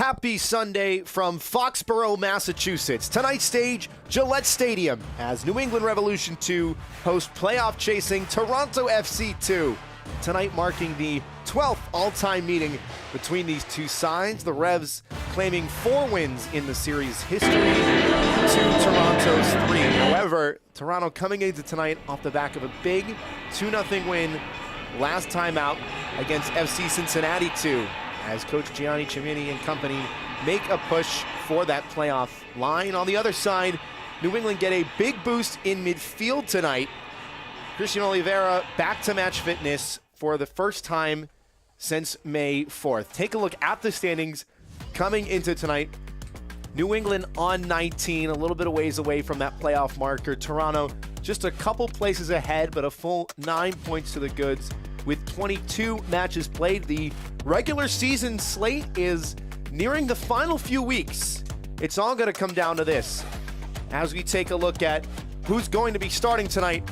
Happy Sunday from Foxborough, Massachusetts. Tonight's stage, Gillette Stadium, as New England Revolution 2 host playoff-chasing Toronto FC 2. Tonight marking the 12th all-time meeting between these two sides. The Revs claiming 4 wins in the series history to Toronto's 3. However, Toronto coming into tonight off the back of a big 2-0 win last time out against FC Cincinnati 2. As Coach Gianni Cimini and company make a push for that playoff line. On the other side, New England get a big boost in midfield tonight. Cristian Oliveira back to match fitness for the first time since May 4th. Take a look at the standings coming into tonight. New England on 19, a little bit of ways away from that playoff marker. Toronto just a couple places ahead, but a full 9 points to the goods with 22 matches played. The regular season slate is nearing the final few weeks. It's all going to come down to this as we take a look at who's going to be starting tonight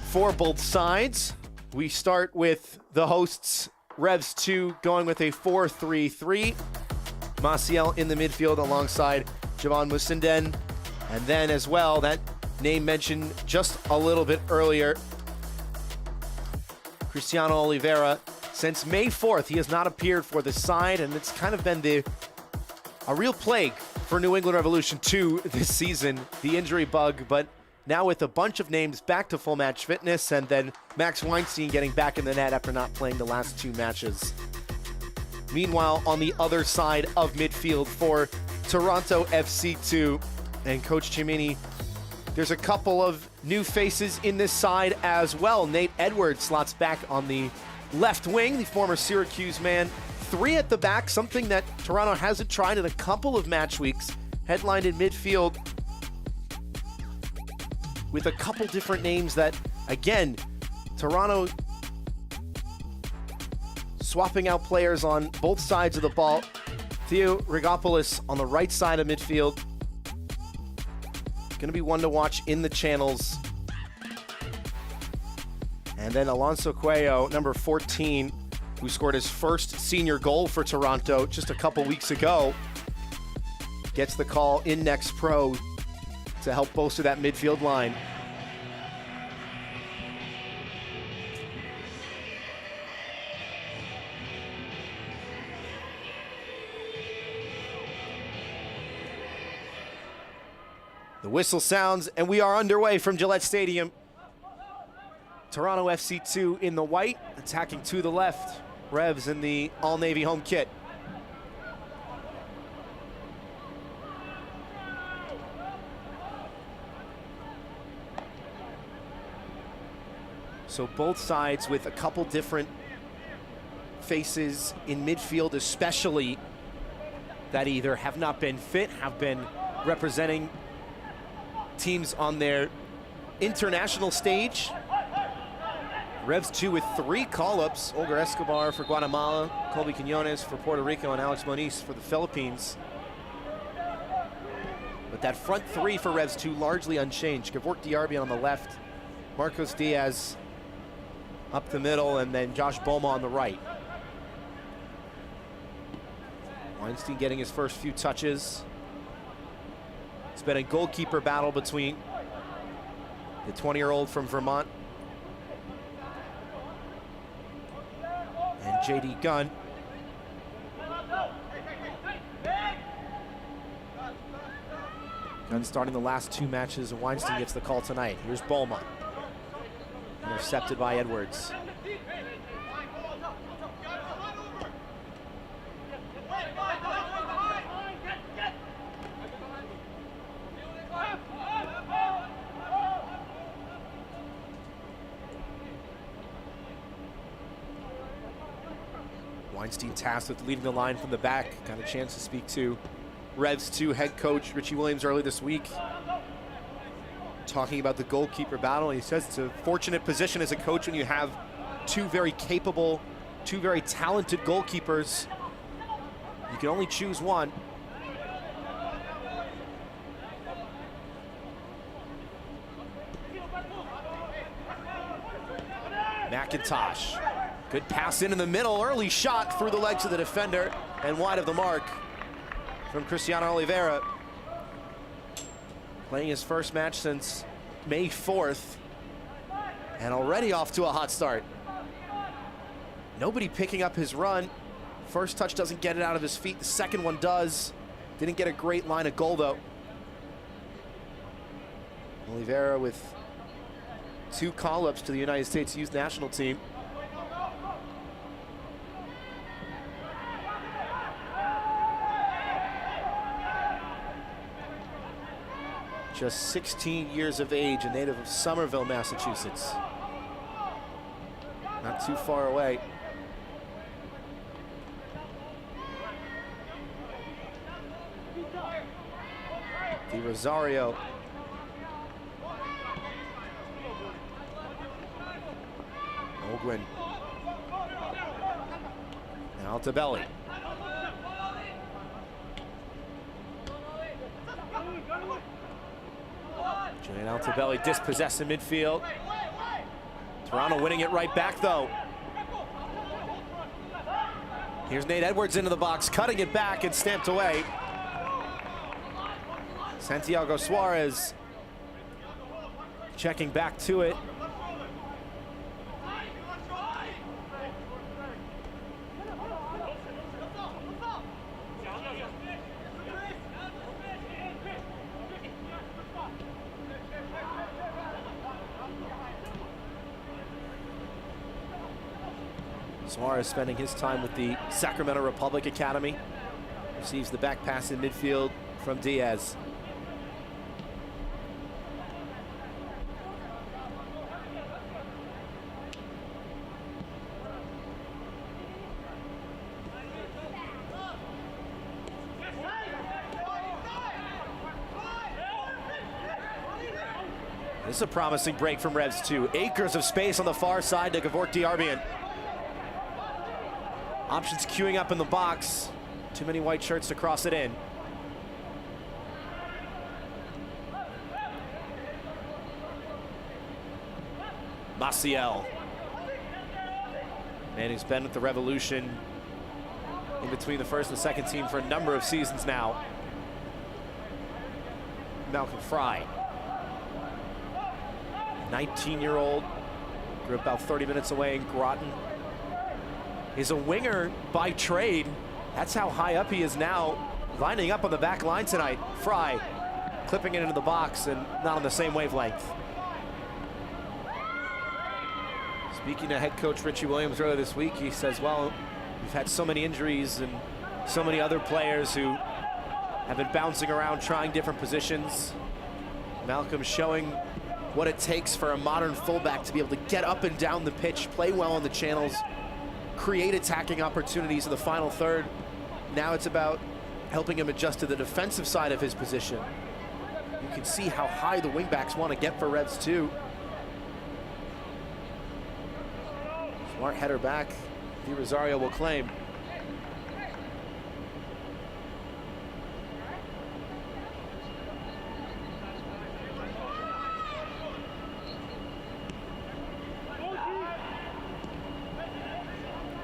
for both sides. We start with the hosts, Revs 2, going with a 4-3-3. Maciel in the midfield alongside Javon Musenden. And then as well, that name mentioned just a little bit earlier, Cristiano Oliveira. Since May 4th, he has not appeared for the side, and it's kind of been a real plague for New England Revolution 2 this season, the injury bug. But now with a bunch of names back to full match fitness, and then Max Weinstein getting back in the net after not playing the last 2 matches. Meanwhile, on the other side of midfield for Toronto FC 2 and Coach Cimini, there's a couple of new faces in this side as well. Nate Edwards slots back on the left wing, the former Syracuse man. 3 at the back, something that Toronto hasn't tried in a couple of match weeks. Headlined in midfield with a couple different names that, again, Toronto swapping out players on both sides of the ball. Theo Rigopoulos on the right side of midfield. Going to be one to watch in the channels. And then Alonso Cuello, number 14, who scored his first senior goal for Toronto just a couple weeks ago, gets the call in Next Pro to help bolster that midfield line. The whistle sounds, and we are underway from Gillette Stadium. Toronto FC 2 in the white, attacking to the left. Revs in the all-navy home kit. So both sides with a couple different faces in midfield, especially, that either have not been fit, have been representing teams on their international stage. Revs 2 with 3 call-ups. Olga Escobar for Guatemala, Colby Quinones for Puerto Rico, and Alex Moniz for the Philippines. But that front 3 for Revs 2 largely unchanged. Gavork Diarbi on the left, Marcos Diaz up the middle, and then Josh Boma on the right. Weinstein getting his first few touches. It's been a goalkeeper battle between the 20-year-old from Vermont and J.D. Gunn. Gunn starting the last 2 matches, and Weinstein gets the call tonight. Here's Boma. Intercepted by Edwards. Weinstein tasked with leading the line from the back. Got a chance to speak to Revs 2 head coach Richie Williams early this week, talking about the goalkeeper battle. He says it's a fortunate position as a coach when you have 2 very capable, 2 very talented goalkeepers. You can only choose one. McIntosh. Good pass in the middle, early shot through the legs of the defender and wide of the mark. from Cristiano Oliveira. Playing his first match since May 4th. And already off to a hot start. Nobody picking up his run. First touch doesn't get it out of his feet. The second one does. Didn't get a great line of goal though. Oliveira with 2 call-ups to the United States youth national team. Just 16 years of age, a native of Somerville, Massachusetts. Not too far away. Di Rosario. Ogwin. Now to Belly. Julian Altobelli dispossessed in midfield. Toronto winning it right back though. Here's Nate Edwards into the box, cutting it back and stamped away. Santiago Suarez checking back to it. Suarez spending his time with the Sacramento Republic Academy. Receives the back pass in midfield from Diaz. This is a promising break from Revs 2. Acres of space on the far side to Gavork Diarbian. Options queuing up in the box. Too many white shirts to cross it in. Maciel. Man who's been with the Revolution in between the first and second team for a number of seasons now. Malcolm Fry. 19-year-old. Grew up about 30 minutes away in Groton. He's a winger by trade. That's how high up he is now. Lining up on the back line tonight. Fry clipping it into the box and not on the same wavelength. Speaking to head coach Richie Williams earlier this week, he says, well, we've had so many injuries and so many other players who have been bouncing around trying different positions. Malcolm showing what it takes for a modern fullback to be able to get up and down the pitch, play well on the channels, create attacking opportunities in the final third. Now it's about helping him adjust to the defensive side of his position. You can see how high the wingbacks want to get for Revs 2. Smart header back. Di Rosario will claim.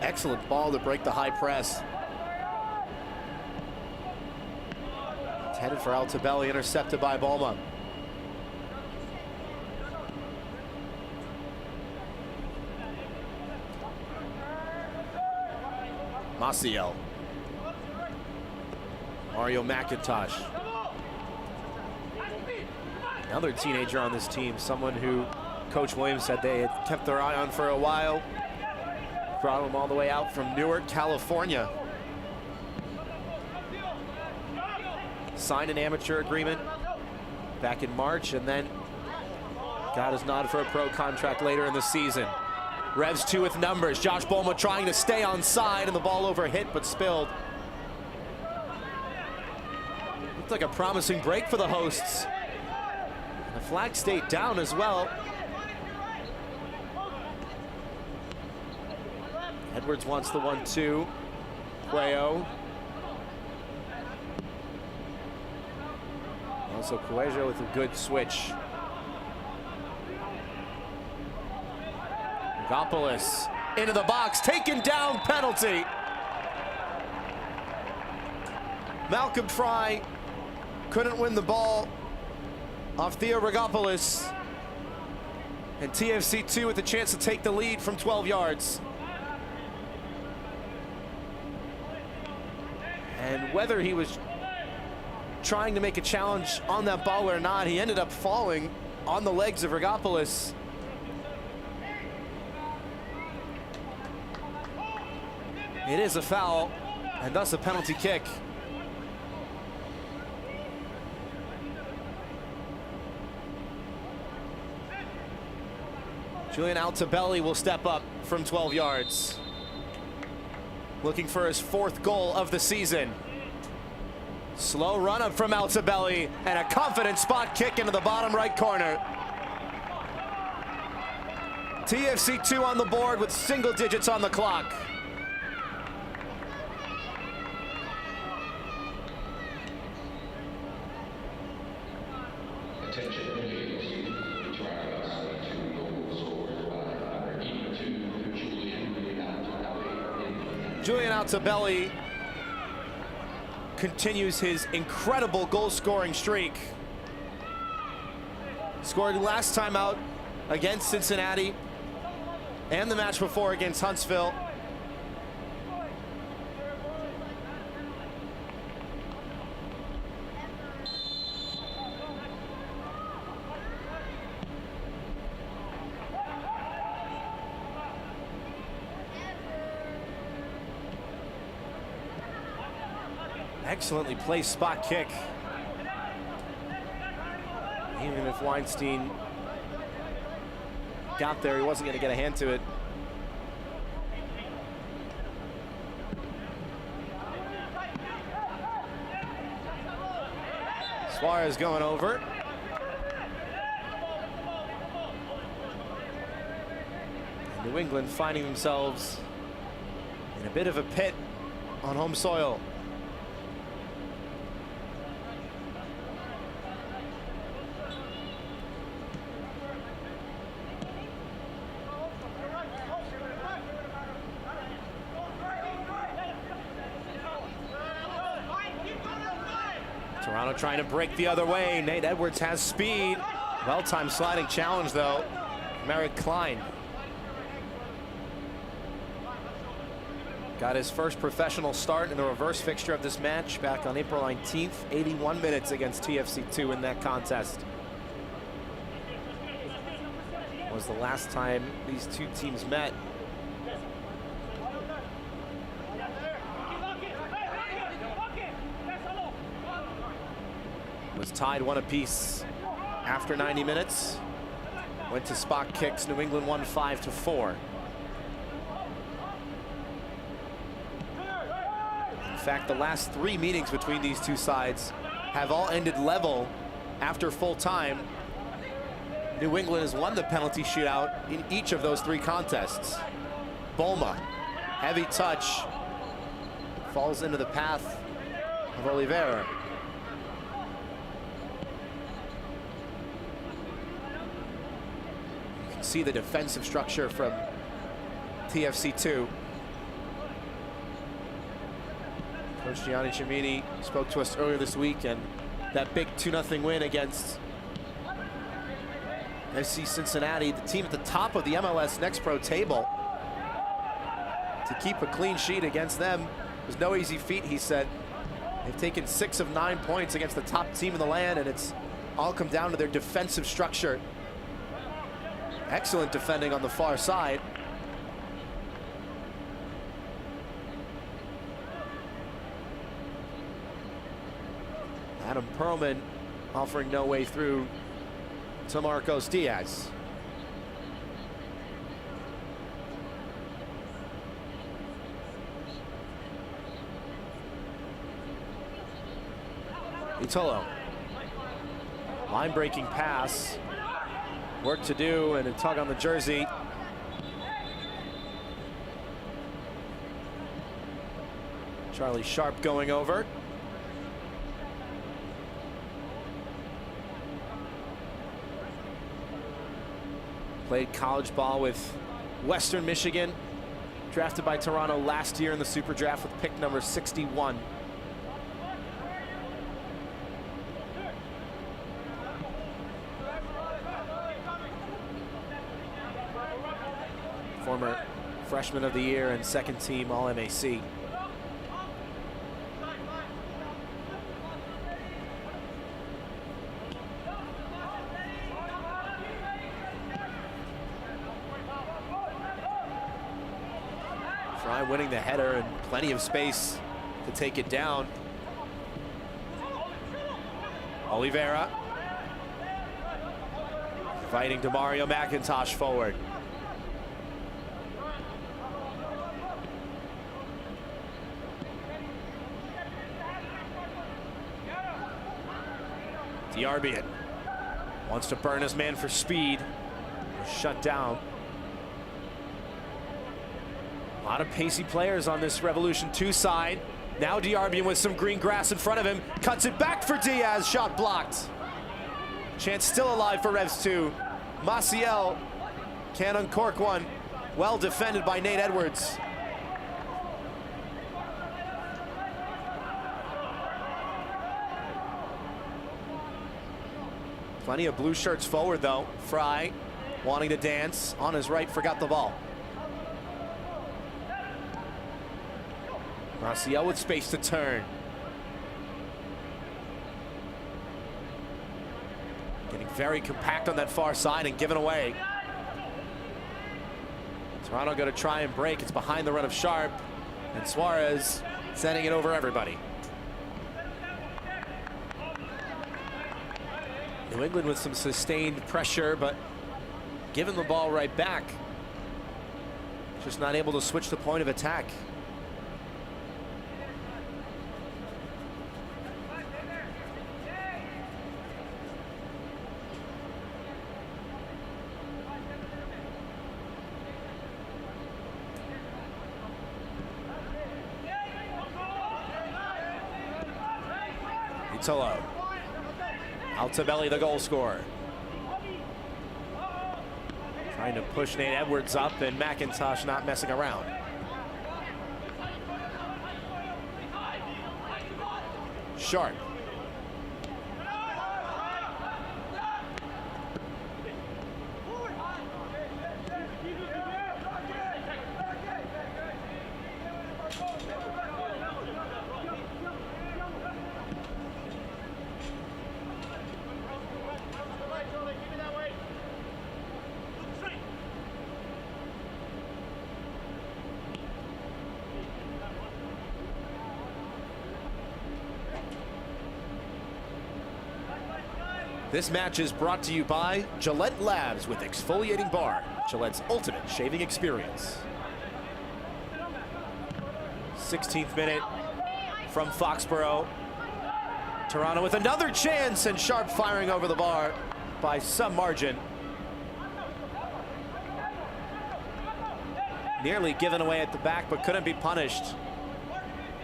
Excellent ball to break the high press. It's headed for Altobelli, intercepted by Balma. Maciel. Mario McIntosh. Another teenager on this team, someone who Coach Williams said they had kept their eye on for a while. Brought him all the way out from Newark, California. Signed an amateur agreement back in March and then got his nod for a pro contract later in the season. Revs 2 with numbers. Josh Bolma trying to stay on side and the ball over hit but spilled. Looked like a promising break for the hosts. The flag stayed down as well. Edwards wants the 1-2. Cuello. Also Cuello with a good switch. Gopoulos into the box, taken down, penalty. Malcolm Fry couldn't win the ball off Theo Rigopoulos. And TFC2 with the chance to take the lead from 12 yards. And whether he was trying to make a challenge on that ball or not, he ended up falling on the legs of Rigopoulos. It is a foul, and thus a penalty kick. Julian Altobelli will step up from 12 yards. Looking for his 4th goal of the season. Slow run up from Altobelli and a confident spot kick into the bottom right corner. TFC2 on the board with single digits on the clock. Julian Altobelli continues his incredible goal-scoring streak. Scored last time out against Cincinnati and the match before against Huntsville. Excellently placed spot kick. Even if Weinstein got there, he wasn't going to get a hand to it. Suarez going over. And New England finding themselves in a bit of a pit on home soil. Toronto trying to break the other way. Nate Edwards has speed. Well-timed sliding challenge, though. Merrick Klein got his first professional start in the reverse fixture of this match back on April 19th. 81 minutes against TFC2 in that contest. Was the last time these two teams met. Was tied 1 apiece after 90 minutes. Went to spot kicks. New England won 5-4. In fact, the last 3 meetings between these two sides have all ended level after full time. New England has won the penalty shootout in each of those 3 contests. Boma, heavy touch, falls into the path of Oliveira. See the defensive structure from TFC2. Coach Gianni Cimini spoke to us earlier this week, and that big 2-0 win against FC Cincinnati, the team at the top of the MLS Next Pro table. To keep a clean sheet against them was no easy feat, he said. They've taken 6 of 9 points against the top team in the land, and it's all come down to their defensive structure. Excellent defending on the far side. Adam Perlman offering no way through to Marcos Diaz. Itolo. Line-breaking pass. Work to do, and a tug on the jersey. Charlie Sharp going over. Played college ball with Western Michigan. Drafted by Toronto last year in the Super Draft with pick number 61. Freshman of the Year and second team All-MAC. Fry winning the header and plenty of space to take it down. Oliveira fighting Demario McIntosh forward. Diarbian wants to burn his man for speed. Shut down. A lot of pacey players on this Revolution 2 side. Now Diarbian with some green grass in front of him. Cuts it back for Diaz. Shot blocked. Chance still alive for Revs 2. Maciel can't uncork one. Well defended by Nate Edwards. Plenty of blue shirts forward though. Fry wanting to dance. On his right, forgot the ball. Maciel with space to turn. Getting very compact on that far side and giving away. Toronto going to try and break. It's behind the run of Sharp. And Suarez sending it over everybody. New England with some sustained pressure, but giving the ball right back. Just not able to switch the point of attack. Itolo. Altobelli, the goal scorer. Trying to push Nate Edwards up, and McIntosh not messing around. Sharp. This match is brought to you by Gillette Labs with exfoliating bar, Gillette's ultimate shaving experience. 16th minute from Foxborough. Toronto with another chance, and Sharp firing over the bar by some margin. Nearly given away at the back, but couldn't be punished.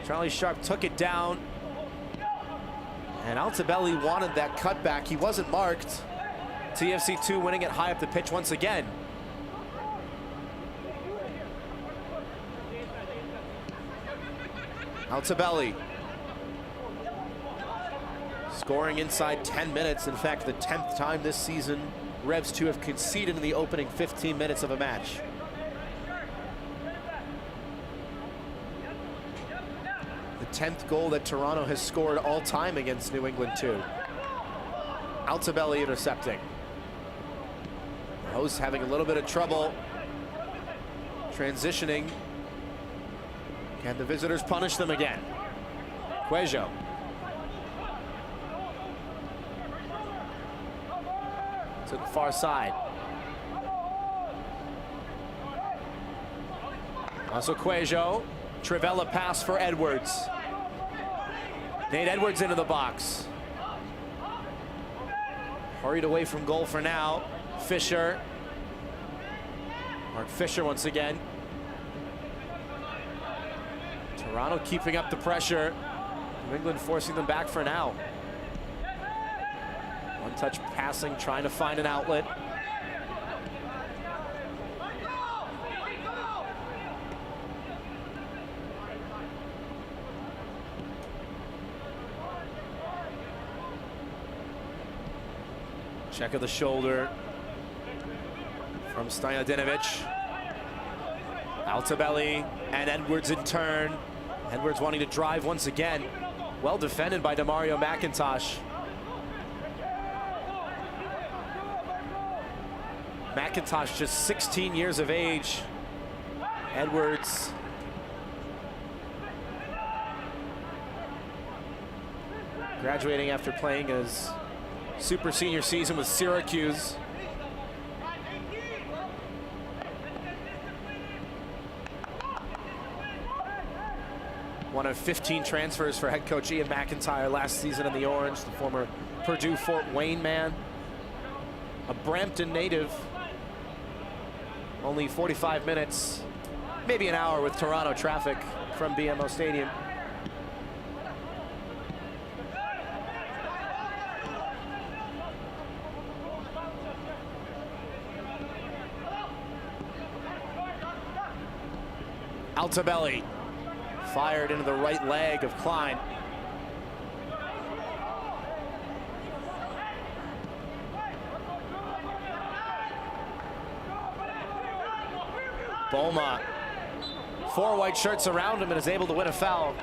Charlie Sharp took it down. And Altobelli wanted that cutback. He wasn't marked. TFC2 winning it high up the pitch once again. Altobelli scoring inside 10 minutes. In fact, the 10th time this season Revs 2 have conceded in the opening 15 minutes of a match. The 10th goal that Toronto has scored all time against New England 2. Altobelli intercepting. The hosts having a little bit of trouble transitioning. Can the visitors punish them again? Cuejo. To the far side. Also Cuejo. Trivella pass for Edwards. Nate Edwards into the box. Hurried away from goal for now. Fisher. Mark Fisher once again. Toronto keeping up the pressure. New England forcing them back for now. One-touch passing, trying to find an outlet. Check of the shoulder from Stojadinovic. Altobelli and Edwards in turn. Edwards wanting to drive once again. Well defended by Demario McIntosh. McIntosh just 16 years of age. Edwards graduating after playing his super senior season with Syracuse. One of 15 transfers for head coach Ian McIntyre last season in the Orange, the former Purdue Fort Wayne man. A Brampton native. Only 45 minutes, maybe an hour with Toronto traffic from BMO Stadium. Altobelli fired into the right leg of Klein. Boma, 4 white shirts around him and is able to win a foul.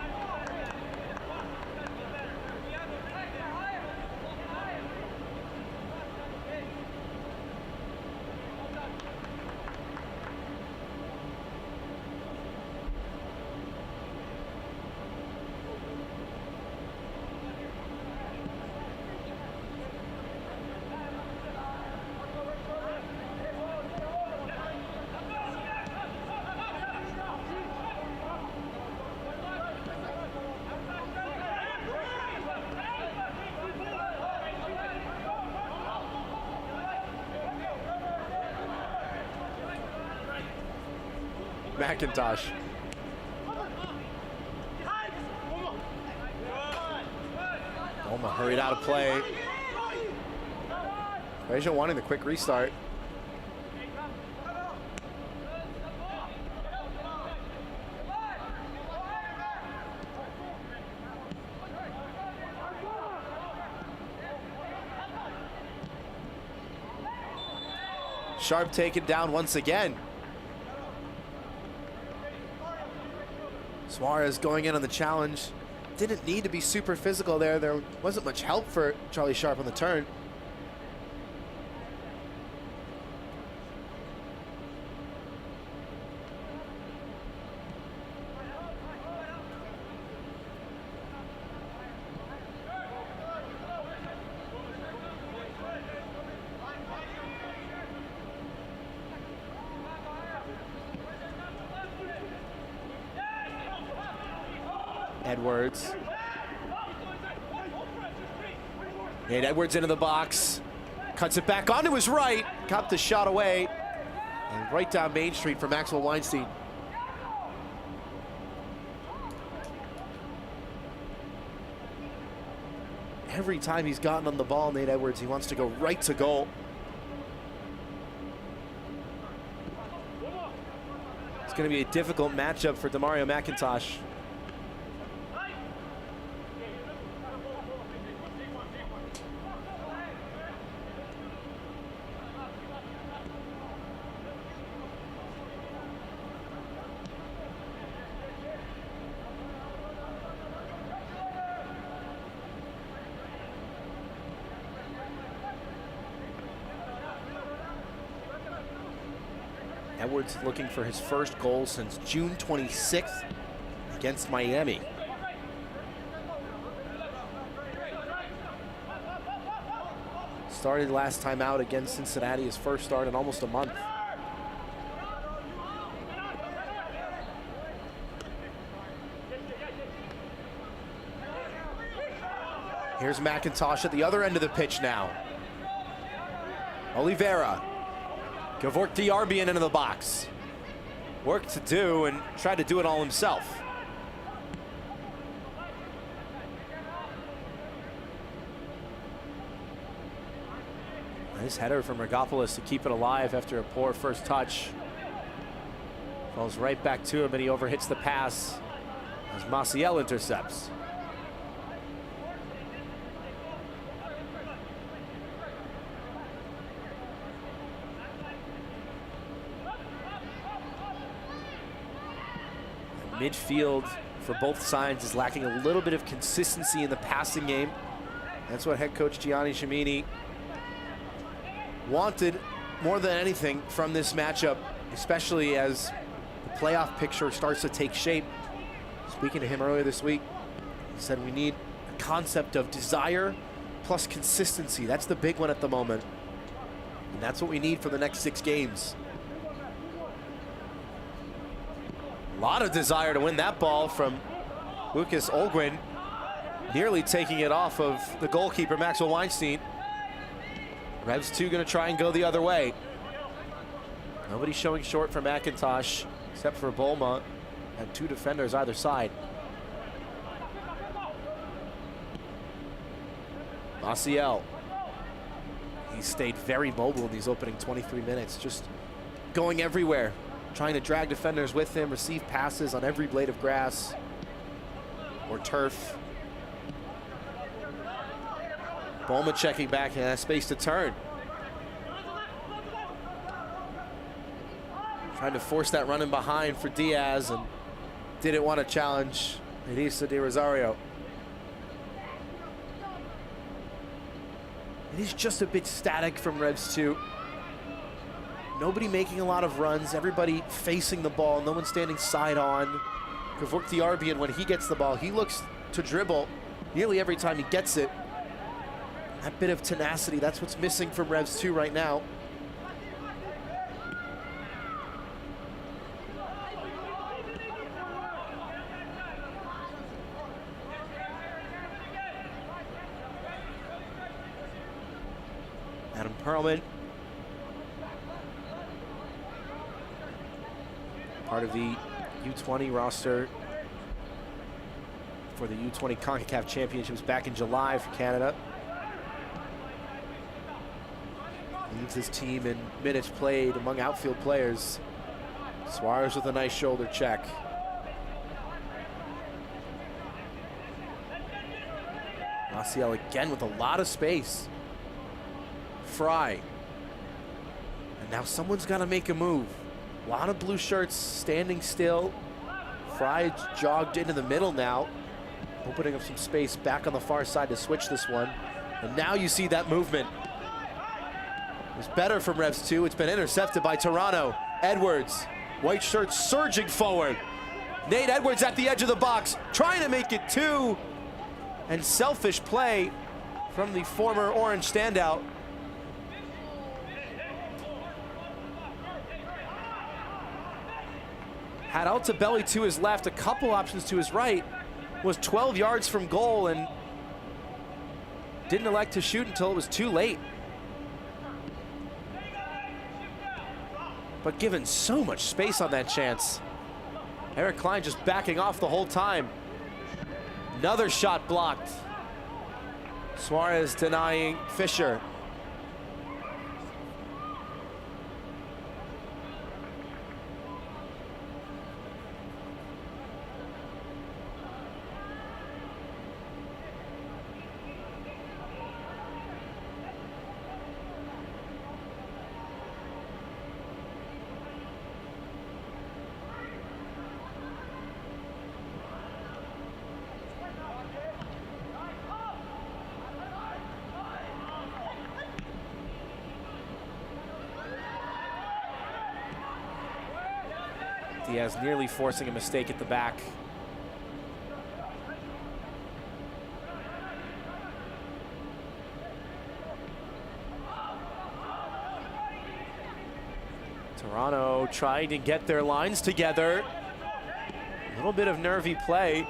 McIntosh. Boma hurried out of play. Asia wanting the quick restart. Sharp taken down once again. Suarez going in on the challenge. Didn't need to be super physical there. There wasn't much help for Charlie Sharp on the turn. Edwards. And Edwards into the box. Cuts it back onto his right. Got the shot away. And right down Main Street for Maxwell Weinstein. Every time he's gotten on the ball, Nate Edwards, he wants to go right to goal. It's going to be a difficult matchup for Demario McIntosh. Edwards looking for his first goal since June 26th against Miami. Started last time out against Cincinnati, his first start in almost a month. Here's McIntosh at the other end of the pitch now. Oliveira. Gevork Diarbian into the box. Work to do and tried to do it all himself. Nice header from Rogopoulos to keep it alive after a poor first touch. Falls right back to him and he overhits the pass as Maciel intercepts. midfield for both sides is lacking a little bit of consistency in the passing game. That's what head coach Gianni Cimini wanted more than anything from this matchup, especially as the playoff picture starts to take shape. Speaking to him earlier this week, he said we need a concept of desire plus consistency. That's the big one at the moment. And that's what we need for the next 6 games. A lot of desire to win that ball from Lucas Olguin, nearly taking it off of the goalkeeper, Maxwell Weinstein. Revs 2 gonna try and go the other way. Nobody showing short for McIntosh, except for Bolma, and 2 defenders either side. Maciel. He stayed very mobile in these opening 23 minutes, just going everywhere, trying to drag defenders with him, receive passes on every blade of grass or turf. Bolma checking back and has space to turn. Trying to force that run in behind for Diaz, and didn't want to challenge Elisa de Rosario. It is just a bit static from Revs 2. Nobody making a lot of runs, everybody facing the ball, no one standing side on. Kavuk Diarbian, when he gets the ball, he looks to dribble nearly every time he gets it. That bit of tenacity, that's what's missing from Revs 2 right now. Adam Perlman, part of the U20 roster for the U20 CONCACAF Championships back in July for Canada. Leads his team in minutes played among outfield players. Suarez with a nice shoulder check. Maciel again with a lot of space. Fry. And now someone's got to make a move. A lot of blue shirts standing still. Fry jogged into the middle now, opening up some space back on the far side to switch this one. And now you see that movement. It was better from Revs 2. It's been intercepted by Toronto. Edwards, white shirt surging forward. Nate Edwards at the edge of the box, trying to make it 2. And selfish play from the former Orange standout. Had Altobelli to his left, a couple options to his right, was 12 yards from goal and didn't elect to shoot until it was too late. But given so much space on that chance, Eric Klein just backing off the whole time. Another shot blocked. Suarez denying Fisher. Diaz nearly forcing a mistake at the back. Toronto trying to get their lines together. A little bit of nervy play.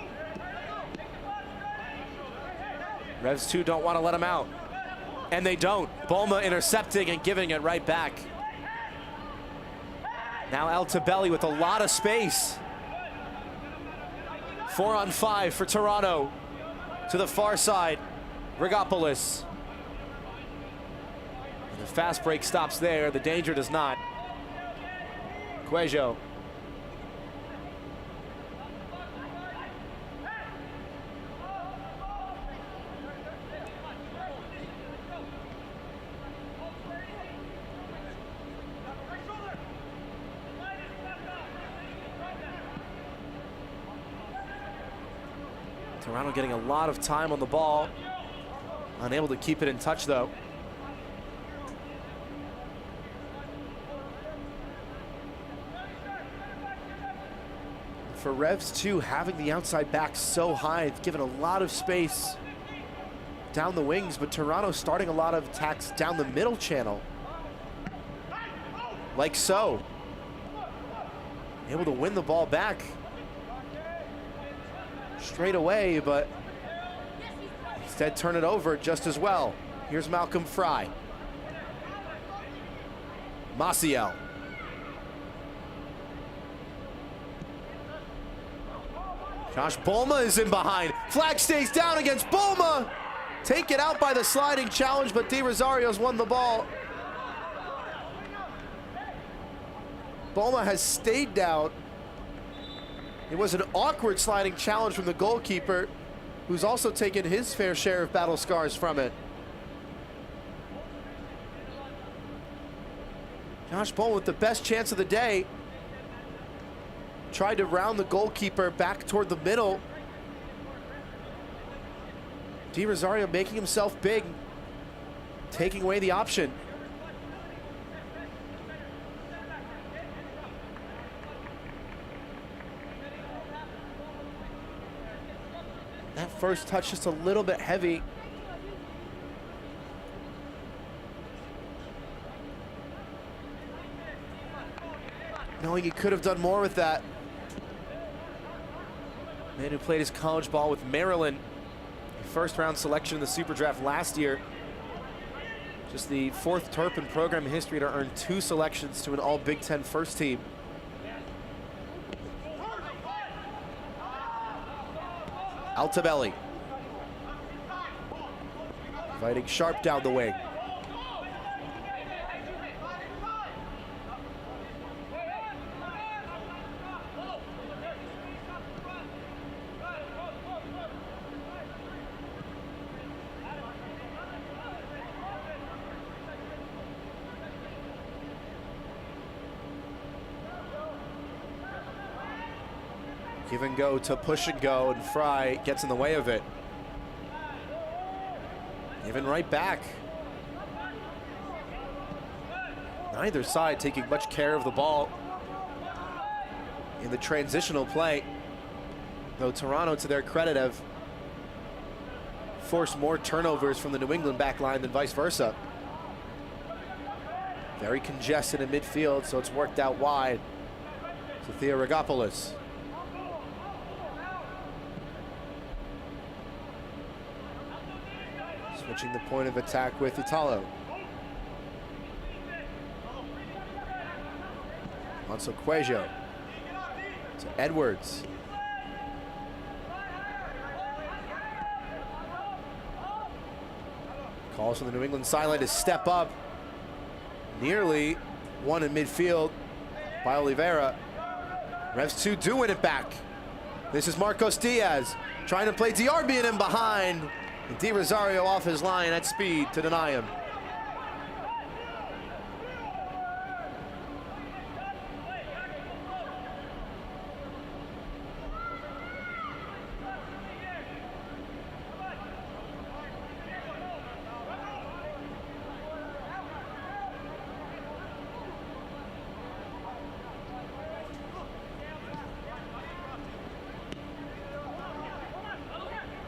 Revs 2 don't want to let them out. And they don't. Bolma intercepting and giving it right back. Now Altobelli with a lot of space. 4 on 5 for Toronto. To the far side, Rigopoulos. And the fast break stops there. The danger does not. Cuejo. Toronto getting a lot of time on the ball. Unable to keep it in touch, though. For Revs 2, having the outside back so high, it's given a lot of space down the wings, but Toronto starting a lot of attacks down the middle channel. Like so. Able to win the ball back straight away, but instead turn it over just as well. Here's Malcolm Fry. Maciel. Josh Bulma is in behind. Flag stays down against Bulma. Taken out by the sliding challenge, but Di Rosario's won the ball. Bulma has stayed down. It was an awkward sliding challenge from the goalkeeper, who's also taken his fair share of battle scars from it. Josh Bulma with the best chance of the day. Tried to round the goalkeeper back toward the middle. Di Rosario making himself big, taking away the option. That first touch just a little bit heavy. Knowing he could have done more with that. Man who played his college ball with Maryland. First round selection in the Super Draft last year. Just the 4th Turpin program in history to earn 2 selections to an all Big Ten first team. Altobelli. Fighting Sharp down the wing. Give and go to push and go, and Fry gets in the way of it. Given right back. Neither side taking much care of the ball in the transitional play. Though Toronto, to their credit, have forced more turnovers from the New England back line than vice versa. Very congested in midfield, so it's worked out wide to Theoragopoulos. Switching the point of attack with Italo. Alonso Cuello to Edwards. Calls from the New England sideline to step up. Nearly won in midfield by Oliveira. Revs 2 do win it back. This is Marcos Diaz trying to play Diarbian in behind. And Di Rosario off his line at speed to deny him.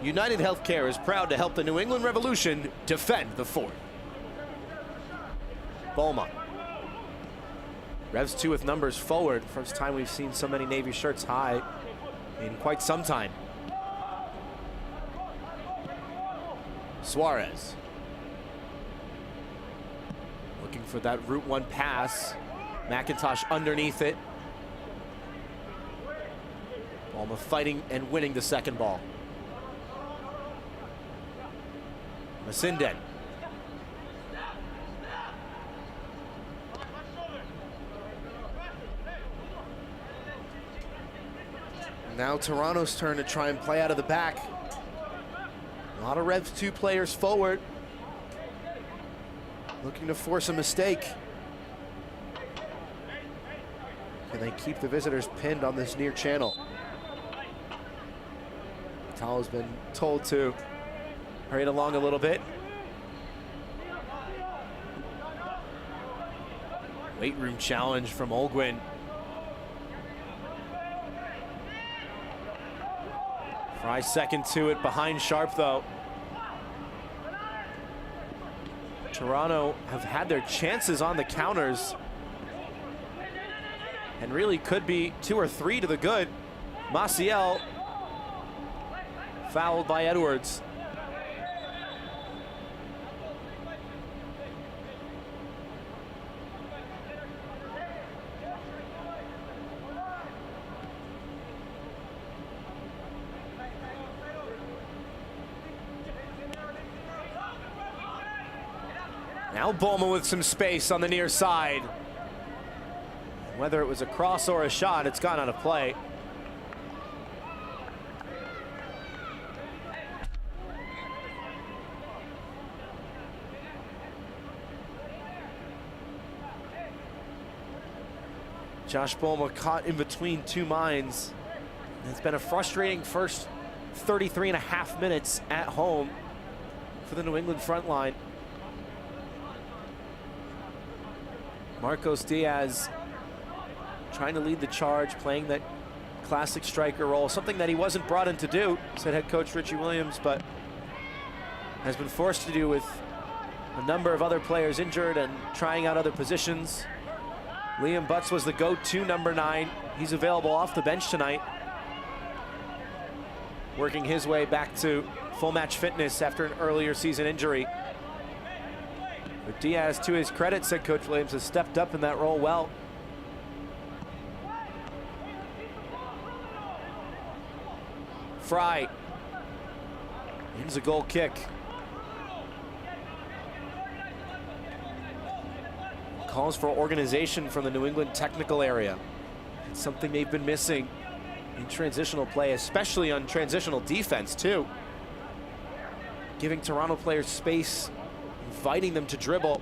United Healthcare is proud to help the New England Revolution defend the fort. Bulma. Revs 2 with numbers forward. First time we've seen so many Navy shirts high in quite some time. Suarez. Looking for that Route 1 pass. McIntosh underneath it. Bulma fighting and winning the second ball. Masinden. Now Toronto's turn to try and play out of the back. A lot of Revs 2 players forward, looking to force a mistake. Can they keep the visitors pinned on this near channel? Talo's been told to hurry it along a little bit. Weight room challenge from Olguin. Fry second to it behind Sharp though. Toronto have had their chances on the counters and really could be 2 or 3 to the good. Maciel fouled by Edwards. Now Bowman with some space on the near side. Whether it was a cross or a shot, it's gone out of play. Josh Bowman caught in between two minds. It's been a frustrating first 33 and a half minutes at home for the New England front line. Marcos Diaz trying to lead the charge, playing that classic striker role, something that he wasn't brought in to do, said head coach Richie Williams, but has been forced to do with a number of other players injured and trying out other positions. Liam Butts was the go-to number 9. He's available off the bench tonight, working his way back to full match fitness after an earlier season injury. But Diaz, to his credit, said Coach Williams, has stepped up in that role well. Fry ends a goal kick. Calls for organization from the New England technical area. It's something they've been missing in transitional play, especially on transitional defense too. Giving Toronto players space, inviting them to dribble.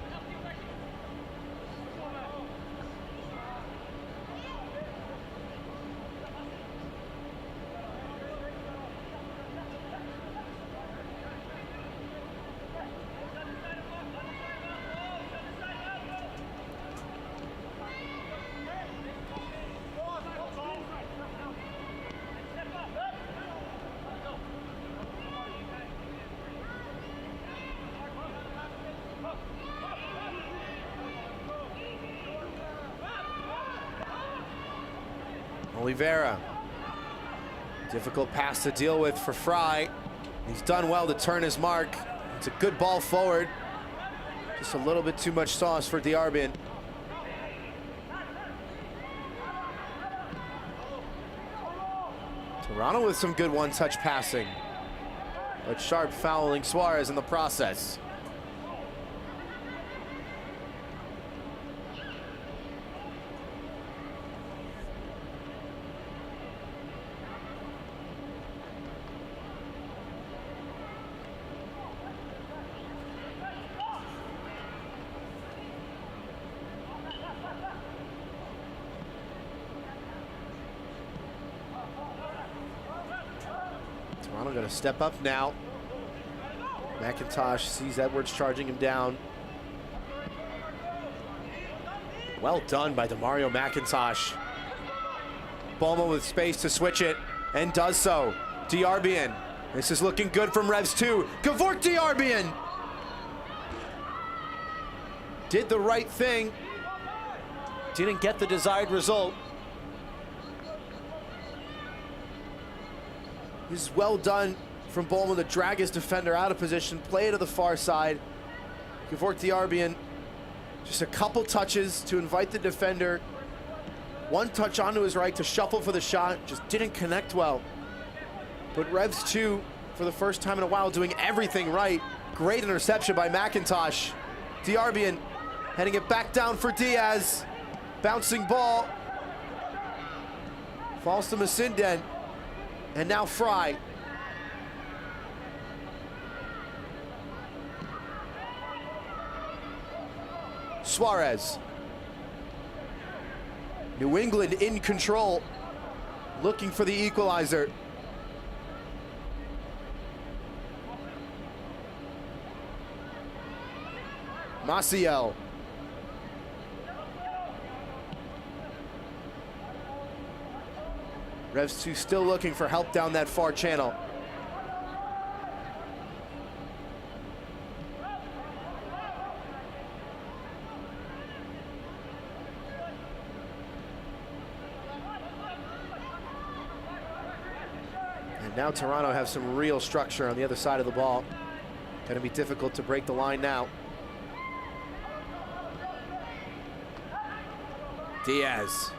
Oliveira, difficult pass to deal with for Fry. He's done well to turn his mark. It's a good ball forward. Just a little bit too much sauce for Diarbian. Toronto with some good one-touch passing, but Sharp fouling Suarez in the process. Toronto going to step up now. McIntosh sees Edwards charging him down. Well done by Demario McIntosh. Bowman with space to switch it, and does so. Diarbian. This is looking good from Revs 2. Gevork Diarbian did the right thing. Didn't get the desired result. This is well done from Bowman to drag his defender out of position, play it to the far side. Gevork Diarbian, just a couple touches to invite the defender. One touch onto his right to shuffle for the shot, just didn't connect well. But Revs 2, for the first time in a while, doing everything right. Great interception by McIntosh. Diarbian heading it back down for Diaz. Bouncing ball. Falls to Masinden. And now Fry. Suarez. New England in control, looking for the equalizer. Maciel. Revs 2 still looking for help down that far channel. And now Toronto have some real structure on the other side of the ball. Going to be difficult to break the line now. Diaz.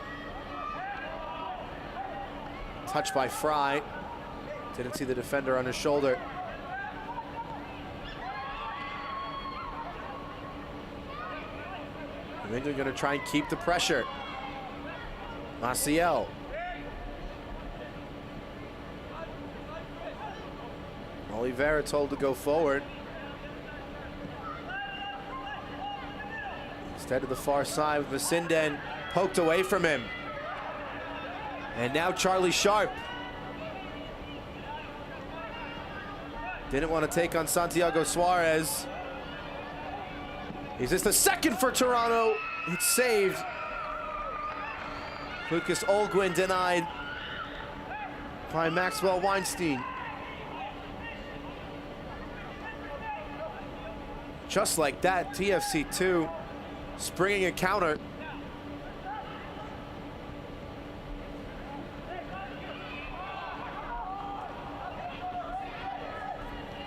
Touched by Fry. Didn't see the defender on his shoulder. I think they're going to try and keep the pressure. Maciel. Oliveira told to go forward. Instead of the far side, Vicenden poked away from him. And now Charlie Sharp. Didn't want to take on Santiago Suarez. Is this the second for Toronto? It's saved. Lucas Olguin denied by Maxwell Weinstein. Just like that, TFC2 springing a counter.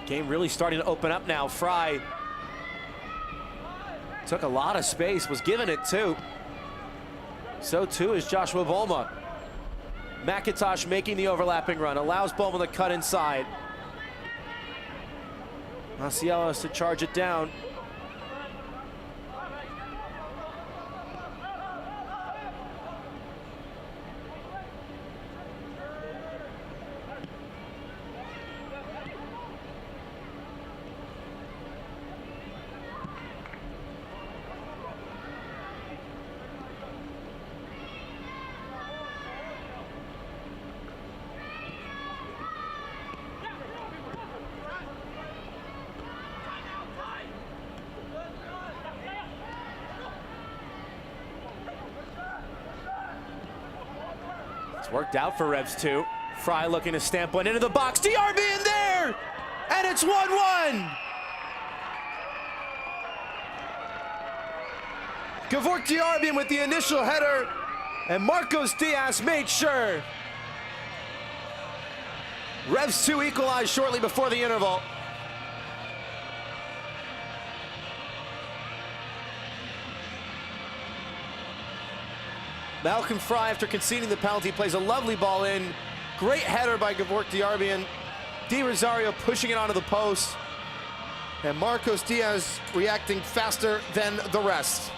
Game really starting to open up now. Fry took a lot of space, was given it too. So too is Joshua Bolma. McIntosh making the overlapping run, allows Bolma to cut inside. Maciel has to charge it down. It's worked out for Revs 2. Fry looking to stamp one into the box. DRB in there! And it's 1-1! Gevork DRB with the initial header, and Marcos Diaz made sure. Revs 2 equalized shortly before the interval. Malcolm Fry, after conceding the penalty, plays a lovely ball in. Great header by Gevork Diarbian. Di Rosario pushing it onto the post. And Marcos Diaz reacting faster than the rest.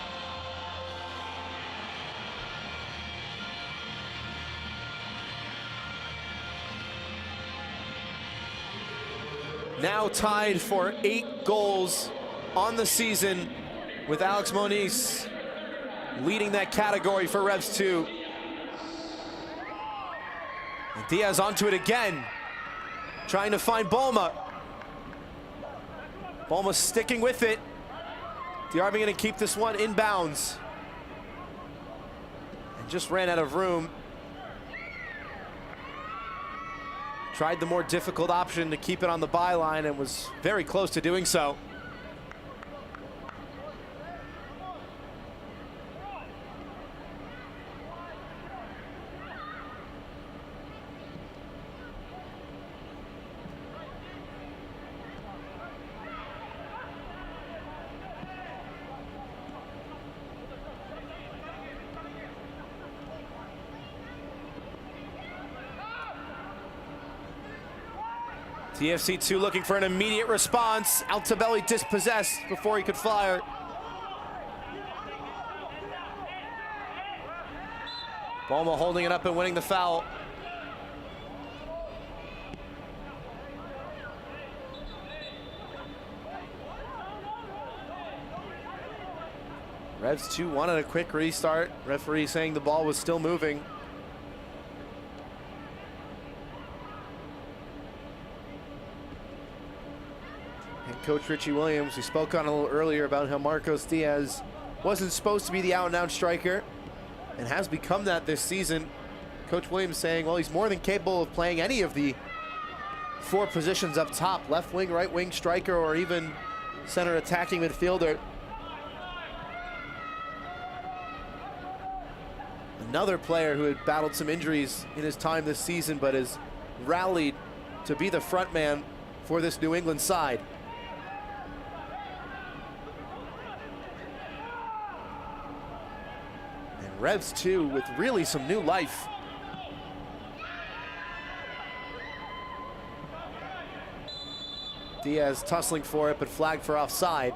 Now tied for 8 goals on the season, with Alex Moniz leading that category for Revs 2. And Diaz onto it again, trying to find Bolma. Bolma sticking with it. DRB going to keep this one inbounds. And just ran out of room. Tried the more difficult option to keep it on the byline and was very close to doing so. TFC2 looking for an immediate response. Altobelli dispossessed before he could fire. Bolma holding it up and winning the foul. Revs 2 wanted a quick restart. Referee saying the ball was still moving. And Coach Richie Williams, we spoke on a little earlier about how Marcos Diaz wasn't supposed to be the out-and-out striker and has become that this season. Coach Williams saying, well, he's more than capable of playing any of the 4 positions up top, left wing, right wing, striker, or even center attacking midfielder. Another player who had battled some injuries in his time this season, but has rallied to be the front man for this New England side. And Revs too, with really some new life. Diaz tussling for it, but flagged for offside.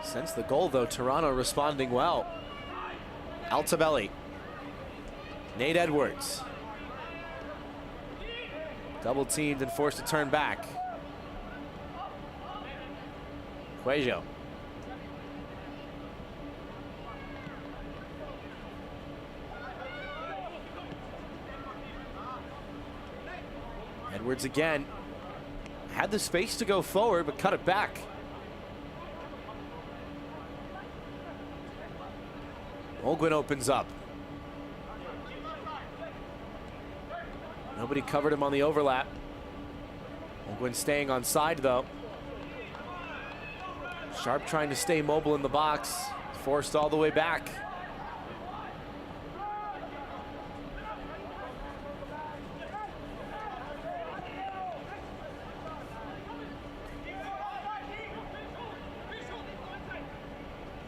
Since the goal, though, Toronto responding well. Altobelli. Nate Edwards. Double teamed and forced to turn back. Cuello. Edwards again. Had the space to go forward, but cut it back. Olguin opens up. Nobody covered him on the overlap. Olguin staying on side, though. Sharp trying to stay mobile in the box. Forced all the way back.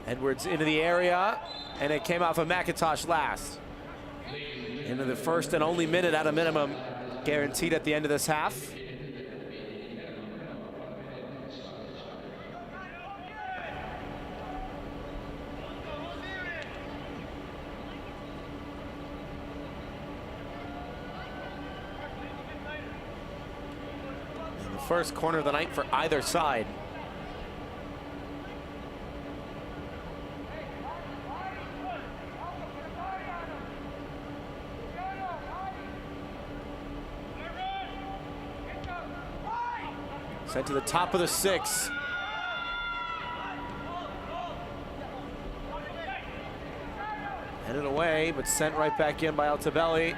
Edwards into the area, and it came off of McIntosh last. Into the first and only minute at a minimum, guaranteed at the end of this half. And the first corner of the night for either side. Sent to the top of the 6. Headed away, but sent right back in by Altobelli.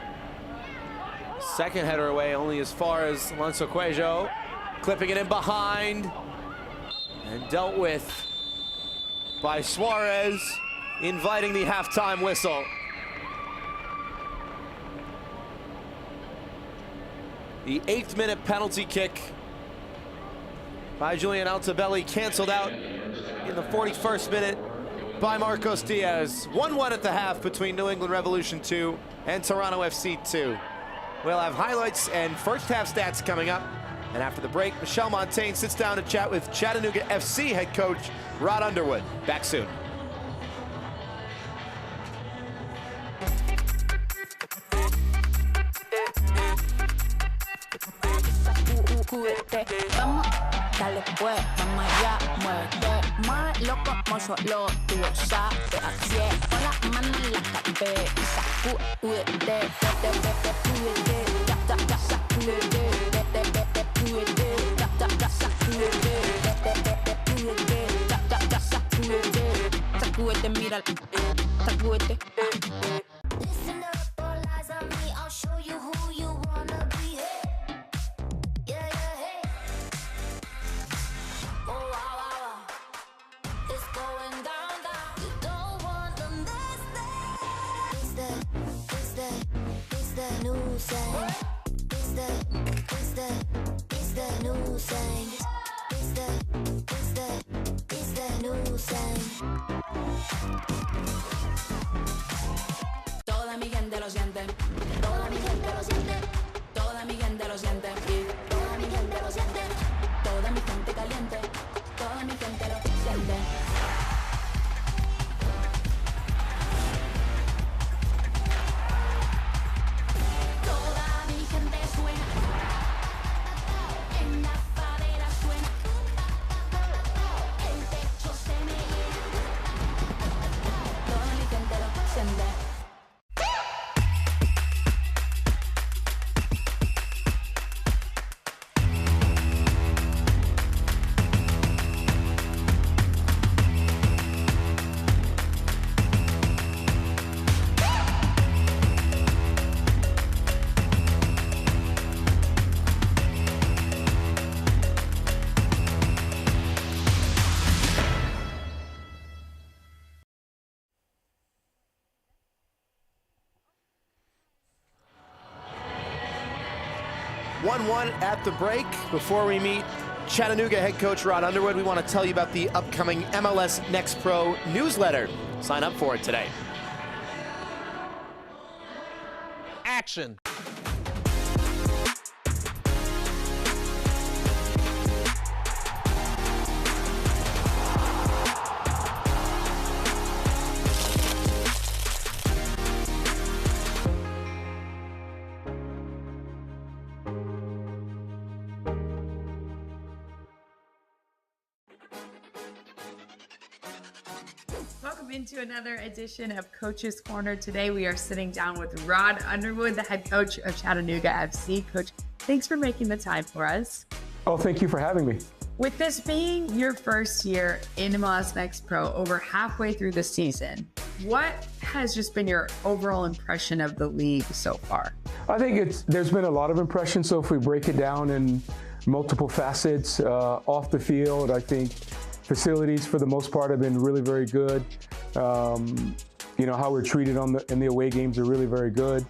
Second header away, only as far as Alonso Cuello. Clipping it in behind. And dealt with by Suarez, inviting the halftime whistle. The 8th minute penalty kick by Julian Altobelli, canceled out in the 41st minute by Marcos Diaz. 1-1 at the half between New England Revolution 2 and Toronto FC 2. We'll have highlights and first half stats coming up. And after the break, Michel Montaigne sits down to chat with Chattanooga FC head coach Rod Underwood. Back soon. Vamos, dale pues, vamos allá, muerte más loco como solo tú lo sabes, así es, con las manos en la cabeza, sacúdete, sacúdete, mira, sacúdete. Listen up, all eyes on me, I'll show you who you wanna be. It's the new thing. It's the new thing. Toda mi gente lo siente. Toda mi gente lo siente. Toda mi gente lo siente. Y toda mi gente lo siente. Toda mi gente caliente. Toda mi gente lo siente. One at the break. Before we meet Chattanooga head coach Rod Underwood, we want to tell you about the upcoming MLS Next Pro newsletter. Sign up for it today. Action. Welcome into another edition of Coach's Corner. Today we are sitting down with Rod Underwood, the head coach of Chattanooga FC. Coach, thanks for making the time for us. Oh, thank you for having me. With this being your first year in MLS Next Pro, over halfway through the season, what has just been your overall impression of the league so far? I think there's been a lot of impressions. So if we break it down in multiple facets, off the field, I think facilities for the most part have been really very good. You know, how we're treated in the away games are really very good.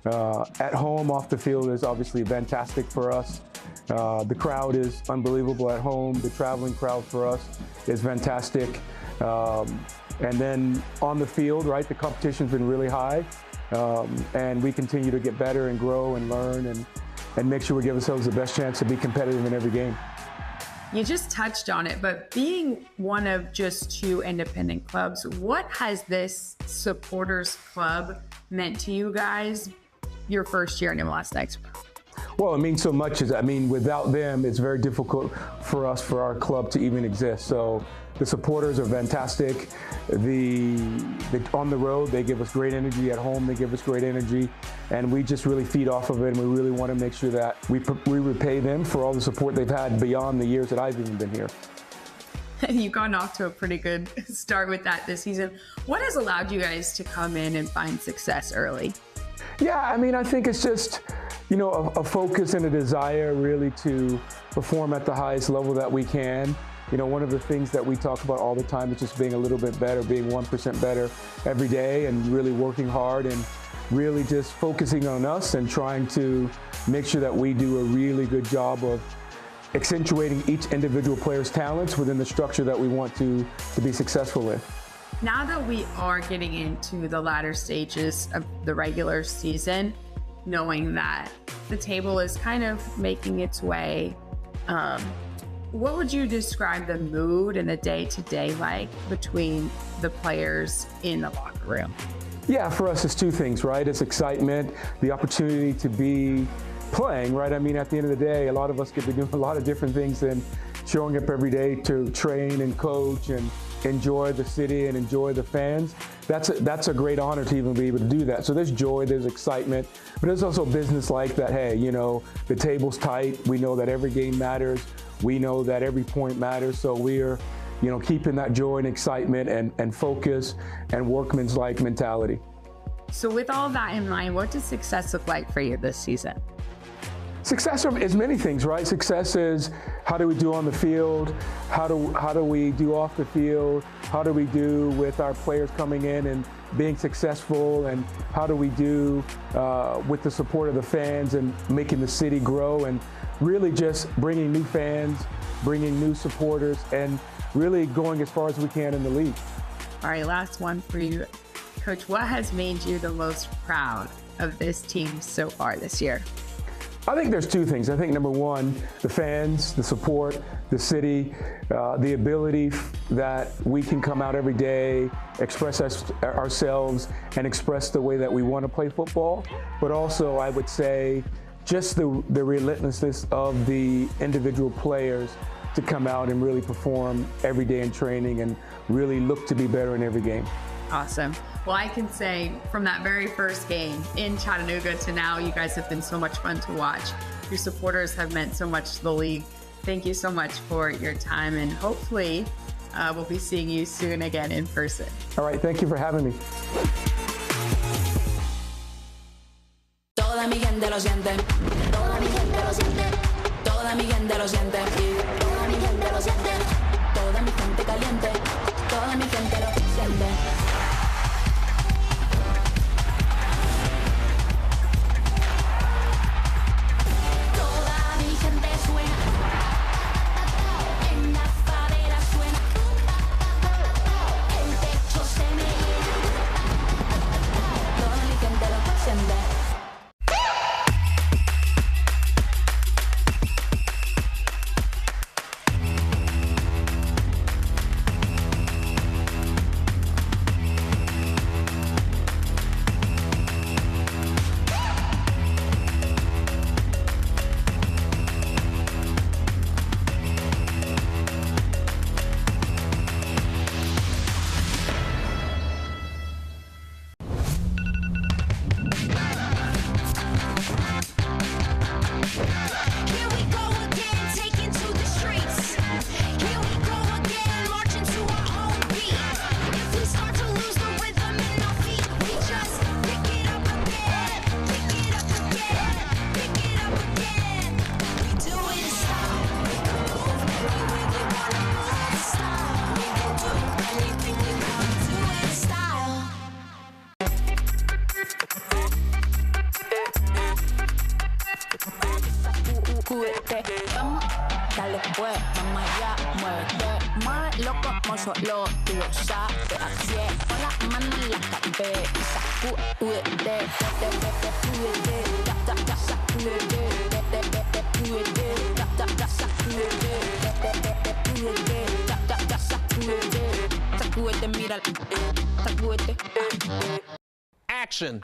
At home, off the field is obviously fantastic for us. The crowd is unbelievable at home. The traveling crowd for us is fantastic. And then on the field, right, the competition's been really high. And we continue to get better and grow and learn and make sure we give ourselves the best chance to be competitive in every game. You just touched on it, but being one of just two independent clubs, what has this supporters club meant to you guys your first year in MLS Next Pro? Well, it means so much. Without them, it's very difficult for our club to even exist. So the supporters are fantastic. On the road, they give us great energy. At home, they give us great energy. And we just really feed off of it. And we really want to make sure that we repay them for all the support they've had beyond the years that I've even been here. You've gone off to a pretty good start with that this season. What has allowed you guys to come in and find success early? Yeah, I think it's just, you know, a focus and a desire really to perform at the highest level that we can. You know, one of the things that we talk about all the time is just being a little bit better, being 1% better every day and really working hard and really just focusing on us and trying to make sure that we do a really good job of accentuating each individual player's talents within the structure that we want to be successful in. Now that we are getting into the latter stages of the regular season, knowing that the table is kind of making its way, what would you describe the mood and the day-to-day like between the players in the locker room? Yeah, for us, it's two things, right? It's excitement, the opportunity to be playing, right? At the end of the day, a lot of us get to do a lot of different things than showing up every day to train and coach and enjoy the city and enjoy the fans. That's a great honor to even be able to do that. So there's joy, there's excitement, but there's also business like that. Hey, you know, the table's tight. We know that every game matters. We know that every point matters. So we're, you know, keeping that joy and excitement and focus and workman's-like mentality. So with all that in mind, what does success look like for you this season? Success is many things, right? Success is how do we do on the field? How do we do off the field? How do we do with our players coming in and being successful and how do we do with the support of the fans and making the city grow and really just bringing new fans, bringing new supporters, and really going as far as we can in the league. All right, last one for you. Coach, what has made you the most proud of this team so far this year? I think there's two things. I think number one, the fans, the support, the city, the ability that we can come out every day, express ourselves, and express the way that we want to play football. But also, I would say, just the relentlessness of the individual players to come out and really perform every day in training and really look to be better in every game. Awesome. Well, I can say from that very first game in Chattanooga to now, you guys have been so much fun to watch. Your supporters have meant so much to the league. Thank you so much for your time, and hopefully we'll be seeing you soon again in person. All right, thank you for having me. Toda mi gente lo siente, toda mi gente lo siente, toda mi gente lo siente, toda mi gente lo siente, toda mi gente caliente, toda mi gente lo siente. Dale pues, mamá ya, muévete más loco como solo tú lo sabes. Así es, con las manos en la cabeza, sacúdete, sacúdete, sacúdete, mira, sacúdete. Action.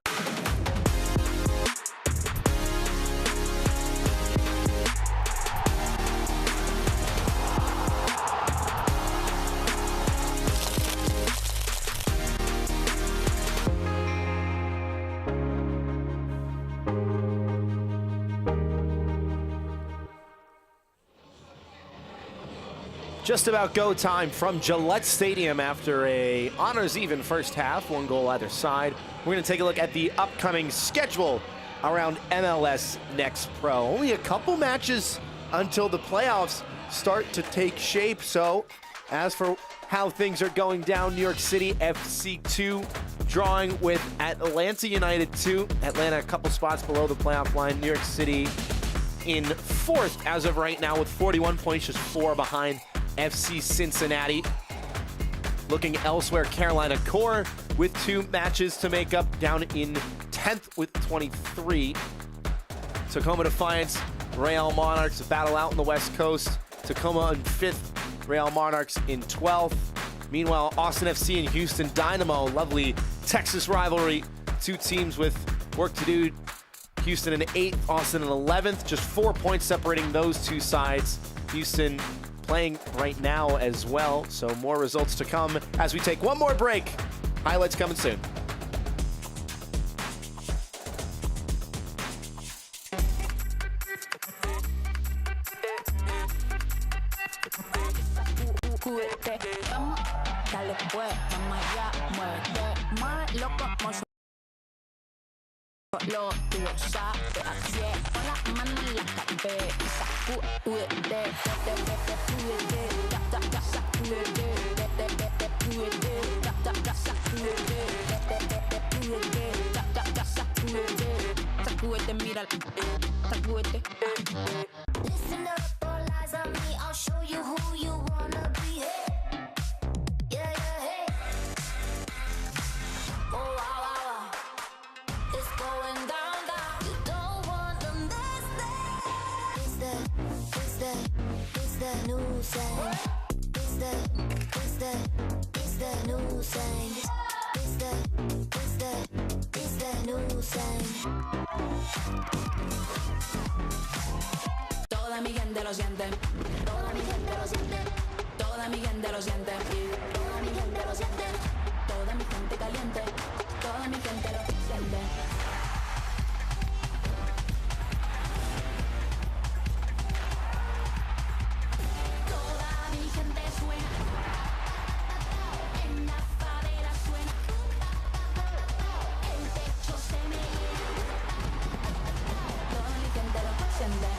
Just about go time from Gillette Stadium after a honors even first half, one goal either side. We're going to take a look at the upcoming schedule around MLS NEXT Pro. Only a couple matches until the playoffs start to take shape. So as for how things are going down, New York City FC 2 drawing with Atlanta United 2. Atlanta a couple spots below the playoff line. New York City in fourth as of right now with 41 points, just 4 behind FC Cincinnati. Looking elsewhere, Carolina Core with 2 matches to make up, down in 10th with 23. Tacoma Defiance, Real Monarchs battle out in the West Coast. Tacoma in 5th, Real Monarchs in 12th. Meanwhile, Austin FC and Houston Dynamo, lovely Texas rivalry. 2 teams with work to do. Houston in 8th, Austin in 11th. Just 4 points separating those 2 sides. Houston playing right now as well, so more results to come as we take one more break. Highlights coming soon. Dale pues, mamá ya, muévete más loco como solo tú lo sabes. Así es, con las manos en la cabeza, sacúdete, sacúdete, Sacúdete, mira, sacúdete. Listen up, all eyes on me. I'll show you who you wanna be. Yeah, yeah, hey. Oh, wow, wow, wow. It's going down, down. You don't want to miss that. It's the new sound. It's the new sound. It's the new sound. Toda mi gente lo siente. Toda mi gente lo siente. Toda mi gente lo siente. Toda mi gente lo siente. Toda mi gente caliente. Toda mi gente lo siente. Toda mi gente suena. En la favela suena. El techo se me llena. Toda mi gente lo siente.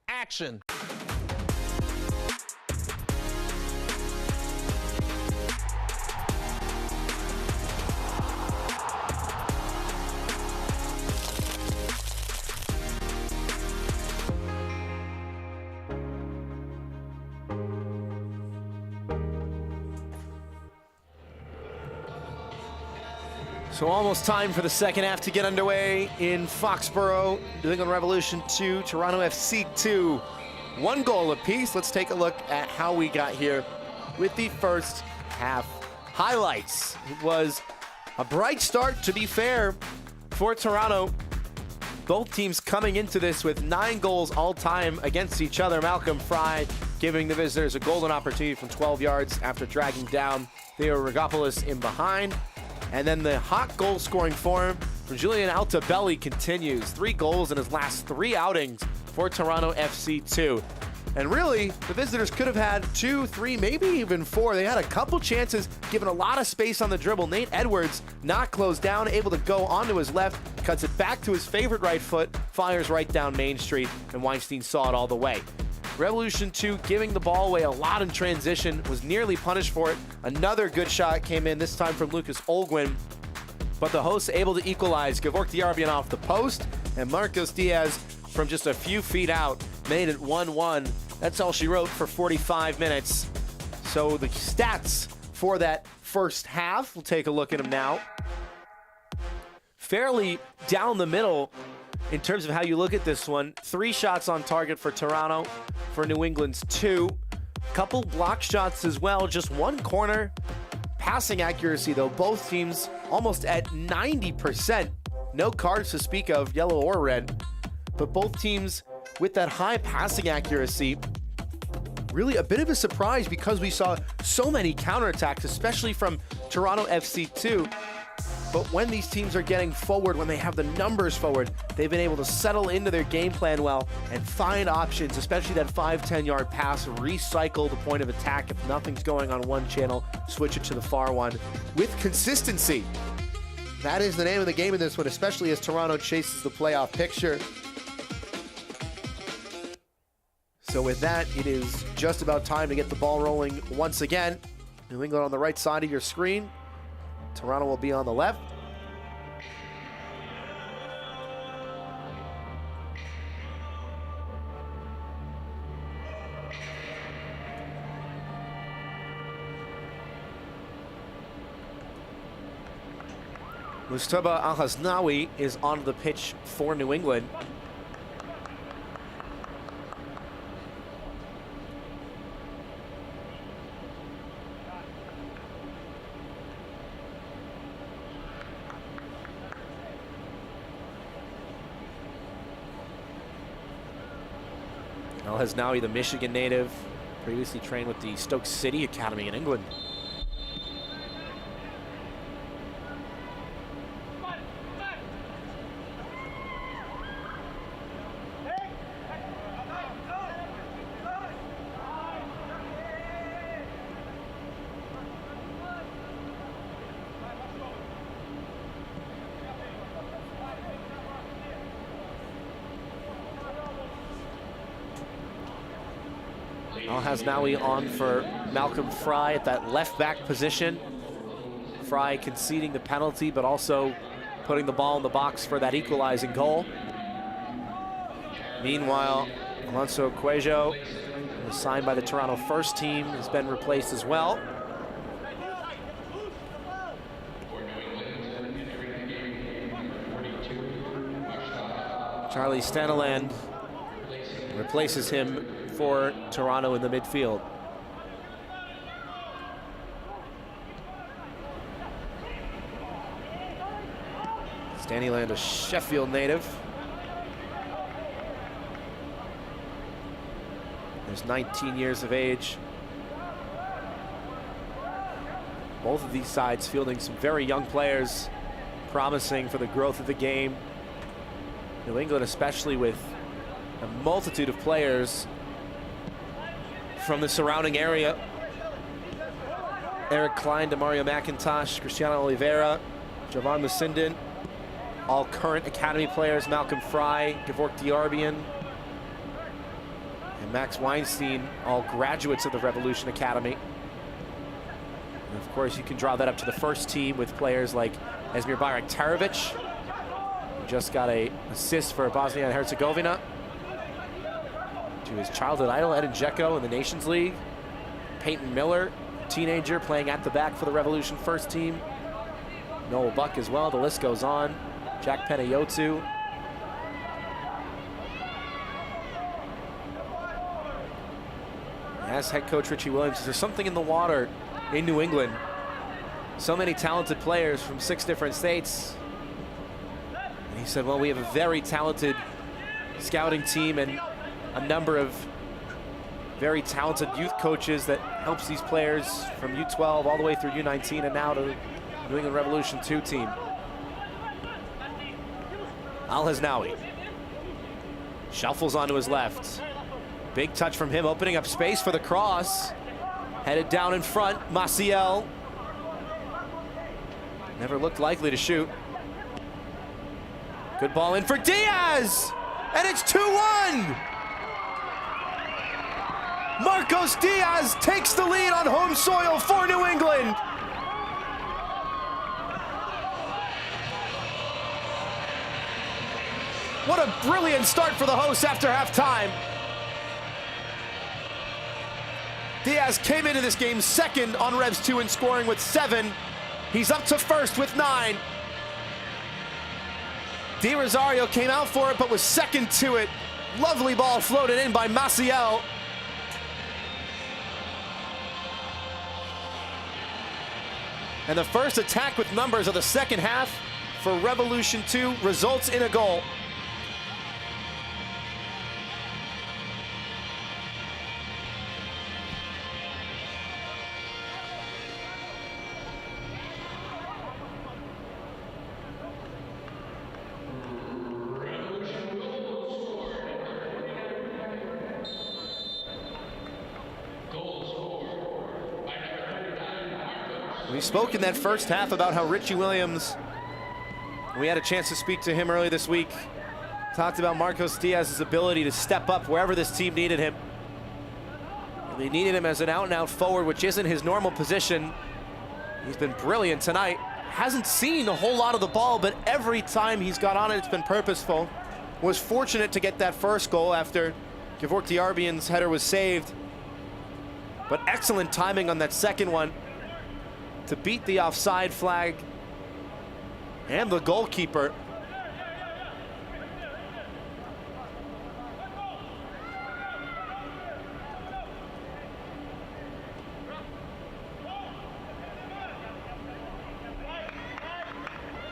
Action. So almost time for the second half to get underway in Foxborough. New England Revolution 2, Toronto FC 2. 1 goal apiece. Let's take a look at how we got here with the first half highlights. It was a bright start, to be fair, for Toronto. Both teams coming into this with 9 goals all time against each other. Malcolm Fry giving the visitors a golden opportunity from 12 yards after dragging down Theo Rigopoulos in behind. And then the hot goal scoring form from Julian Altobelli continues. 3 goals in his last 3 outings for Toronto FC 2. And really, the visitors could have had 2, 3, maybe even 4. They had a couple chances, given a lot of space on the dribble. Nate Edwards not closed down, able to go onto his left, cuts it back to his favorite right foot, fires right down Main Street, and Weinstein saw it all the way. Revolution 2 giving the ball away a lot in transition, was nearly punished for it. Another good shot came in, this time from Lucas Olguin. But the hosts able to equalize. Gevork Diarbian off the post, and Marcos Diaz from just a few feet out made it 1-1. That's all she wrote for 45 minutes. So the stats for that first half, we'll take a look at them now. Fairly down the middle in terms of how you look at this one. 3 shots on target for Toronto, for New England's 2. Couple block shots as well, just 1 corner. Passing accuracy, though, both teams almost at 90%. No cards to speak of, yellow or red. But both teams with that high passing accuracy. Really a bit of a surprise because we saw so many counterattacks, especially from Toronto FC 2. But when these teams are getting forward, when they have the numbers forward, they've been able to settle into their game plan well and find options, especially that 5-10 yard pass, recycle the point of attack. If nothing's going on one channel, switch it to the far one with consistency. That is the name of the game in this one, especially as Toronto chases the playoff picture. So with that, it is just about time to get the ball rolling once again. New England on the right side of your screen. Toronto will be on the left. Mustafa Al-Hasnawi is on the pitch for New England. Al-Hasnawi, the Michigan native, previously trained with the Stoke City Academy in England. Al Hasnaoui on for Malcolm Fry at that left back position. Fry conceding the penalty, but also putting the ball in the box for that equalizing goal. Meanwhile, Alonso Cuejo, who was signed by the Toronto first team, has been replaced as well. Charlie Staniland replaces him for Toronto in the midfield. Staniland, a Sheffield native. He's 19 years of age. Both of these sides fielding some very young players, promising for the growth of the game. New England, especially with a multitude of players from the surrounding area. Eric Klein, Demario McIntosh, Cristiano Oliveira, Jovan Lucinden, all current academy players, Malcolm Fry, Gevork Diarbian, and Max Weinstein, all graduates of the Revolution Academy. And of course, you can draw that up to the first team with players like Esmir Bayrak-Tarovic, who just got an assist for Bosnia and Herzegovina, to his childhood idol, Edin Dzeko, in the Nations League. Peyton Miller, teenager, playing at the back for the Revolution first team. Noel Buck as well, the list goes on. Jack Penayotu. As head coach Richie Williams, there's something in the water in New England. So many talented players from 6 different states. And he said, well, we have a very talented scouting team and a number of very talented youth coaches that helps these players from U12 all the way through U19 and now to the New England Revolution 2 team. Al Hasnaoui shuffles onto his left. Big touch from him, opening up space for the cross. Headed down in front, Maciel. Never looked likely to shoot. Good ball in for Diaz! And it's 2-1! Marcos Diaz takes the lead on home soil for New England. What a brilliant start for the hosts after halftime. Diaz came into this game second on Revs 2 in scoring with 7. He's up to first with 9. Di Rosario came out for it, but was second to it. Lovely ball floated in by Maciel. And the first attack with numbers of the second half for Revolution 2 results in a goal. We spoke in that first half about how Richie Williams, we had a chance to speak to him earlier this week, talked about Marcos Diaz's ability to step up wherever this team needed him. And they needed him as an out-and-out forward, which isn't his normal position. He's been brilliant tonight. Hasn't seen a whole lot of the ball, but every time he's got on it, it's been purposeful. Was fortunate to get that first goal after Gevork Diarbian's header was saved. But excellent timing on that second one to beat the offside flag and the goalkeeper.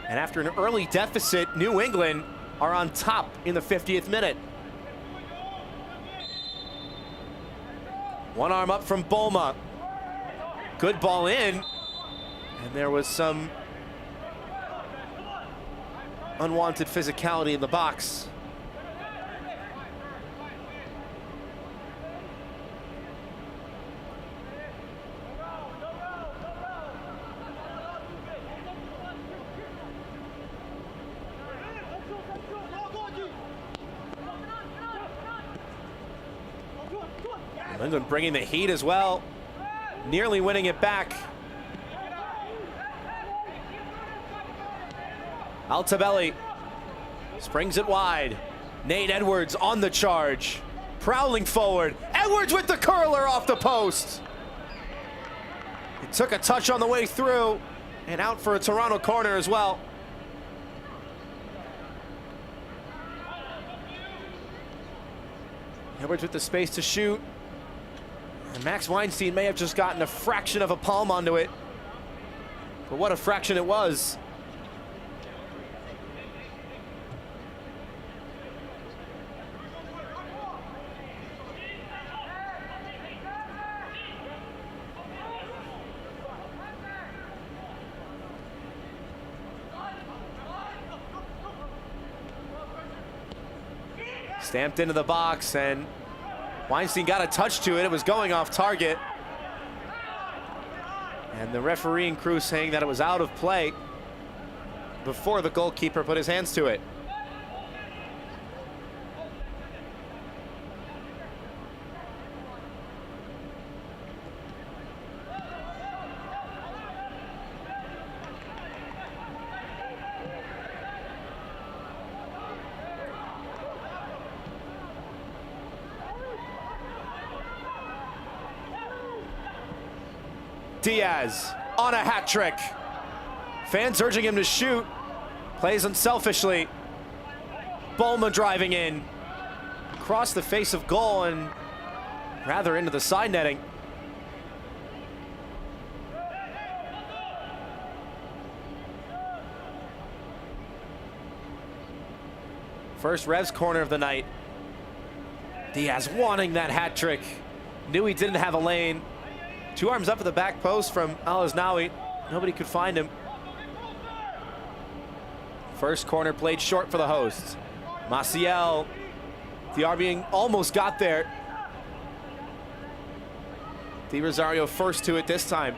And after an early deficit, New England are on top in the 50th minute. One arm up from Boma. Good ball in. And there was some unwanted physicality in the box. England bringing the heat as well, nearly winning it back. Altobelli springs it wide. Nate Edwards on the charge, prowling forward. Edwards with the curler off the post. He took a touch on the way through and out for a Toronto corner as well. Edwards with the space to shoot. And Max Weinstein may have just gotten a fraction of a palm onto it. But what a fraction it was. Stamped into the box, and Weinstein got a touch to it. It was going off target. And the refereeing crew saying that it was out of play before the goalkeeper put his hands to it. Diaz on a hat trick. Fans urging him to shoot. Plays unselfishly. Bulma driving in. Across the face of goal and rather into the side netting. First Revs corner of the night. Diaz wanting that hat trick. Knew he didn't have a lane. Two arms up at the back post from Al-Aznawi. Nobody could find him. First corner played short for the hosts. Maciel, the RBing almost got there. Di Rosario first to it this time.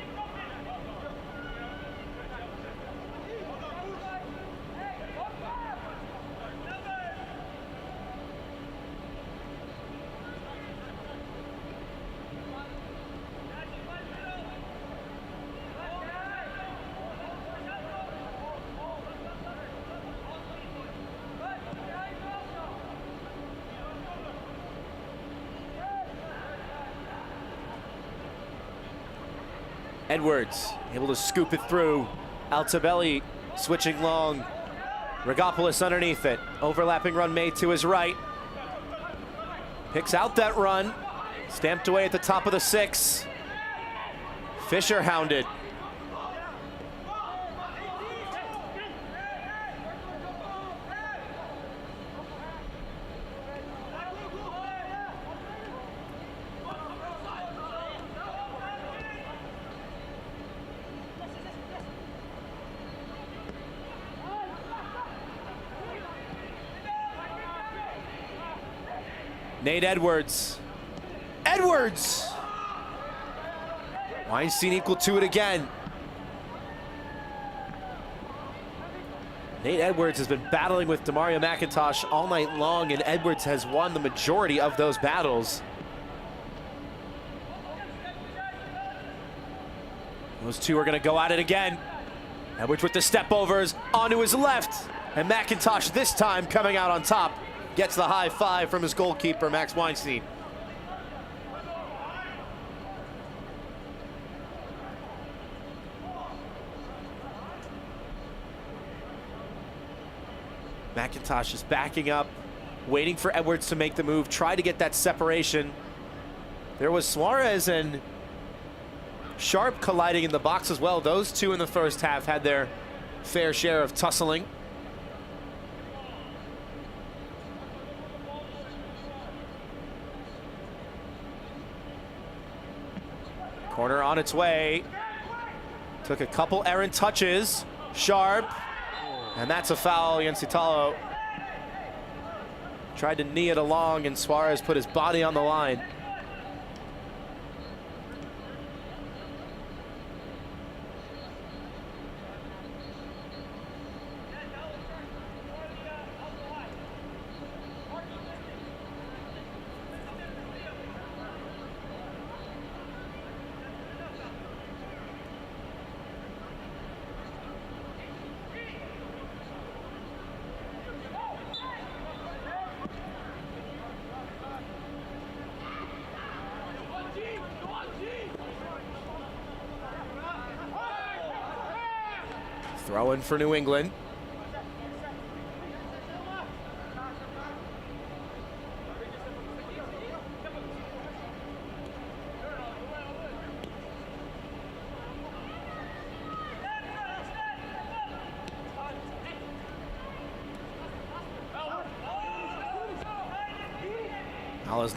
Edwards able to scoop it through. Altobelli switching long. Rigopoulos underneath it. Overlapping run made to his right. Picks out that run. Stamped away at the top of the 6. Fisher hounded. Nate Edwards. Edwards! Weinstein equal to it again. Nate Edwards has been battling with Demario McIntosh all night long, and Edwards has won the majority of those battles. Those two are going to go at it again. Edwards with the step overs onto his left, and McIntosh this time coming out on top. Gets the high five from his goalkeeper, Max Weinstein. McIntosh is backing up, waiting for Edwards to make the move, try to get that separation. There was Suarez and Sharp colliding in the box as well. Those two in the first half had their fair share of tussling. Corner on its way. Took a couple errant touches. Sharp. And that's a foul against Italo. Tried to knee it along, and Suarez put his body on the line. Throw in for New England.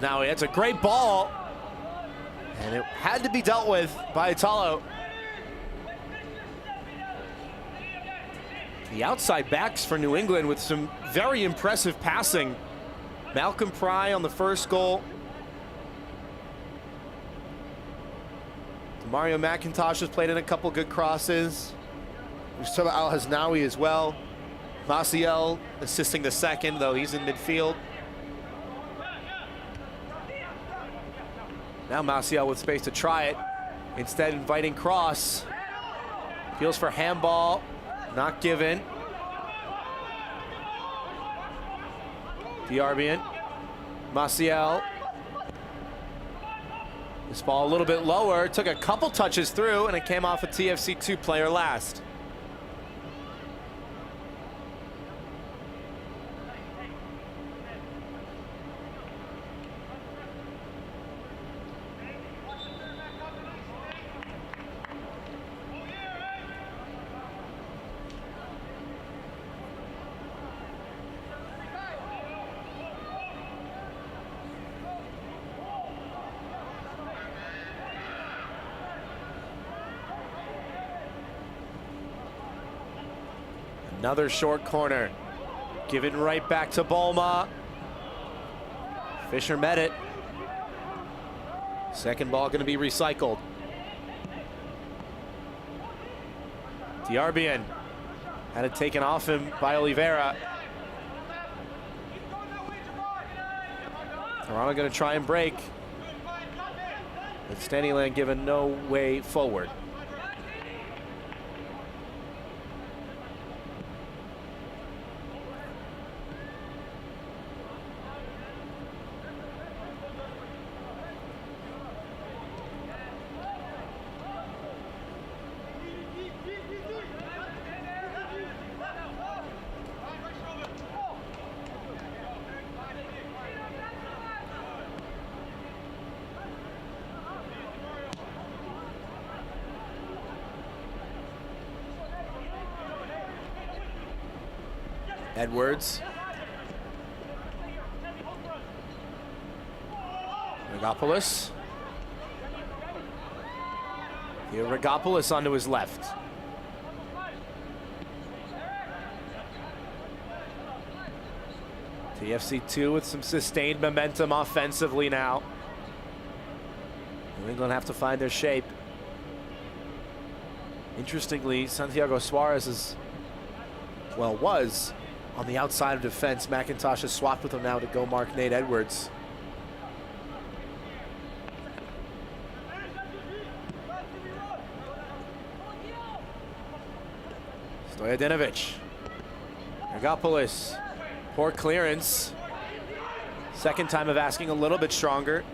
Now it's a great ball, and it had to be dealt with by Italo. The outside backs for New England with some very impressive passing. Malcolm Pry on the first goal. Mario McIntosh has played in a couple good crosses. Mustafa Al-Hasnawi as well. Maciel assisting the second, though he's in midfield. Now Maciel with space to try it. Instead, inviting cross. Feels for handball. Not given. Diarbian. Maciel. This ball a little bit lower. Took a couple touches through, and it came off a TFC2 player last. Another short corner. Given right back to Bolma. Fisher met it. Second ball going to be recycled. Diarbian had it taken off him by Oliveira. Toronto going to try and break. But Stanleyland given no way forward. Edwards. Regopoulos. Here Regopoulos onto his left. TFC2 with some sustained momentum offensively now. New England have to find their shape. Interestingly, Santiago Suarez is, well, was on the outside of defense. McIntosh has swapped with him now to go mark Nate Edwards. Stojadinovic. Regopoulos. Poor clearance. Second time of asking, a little bit stronger.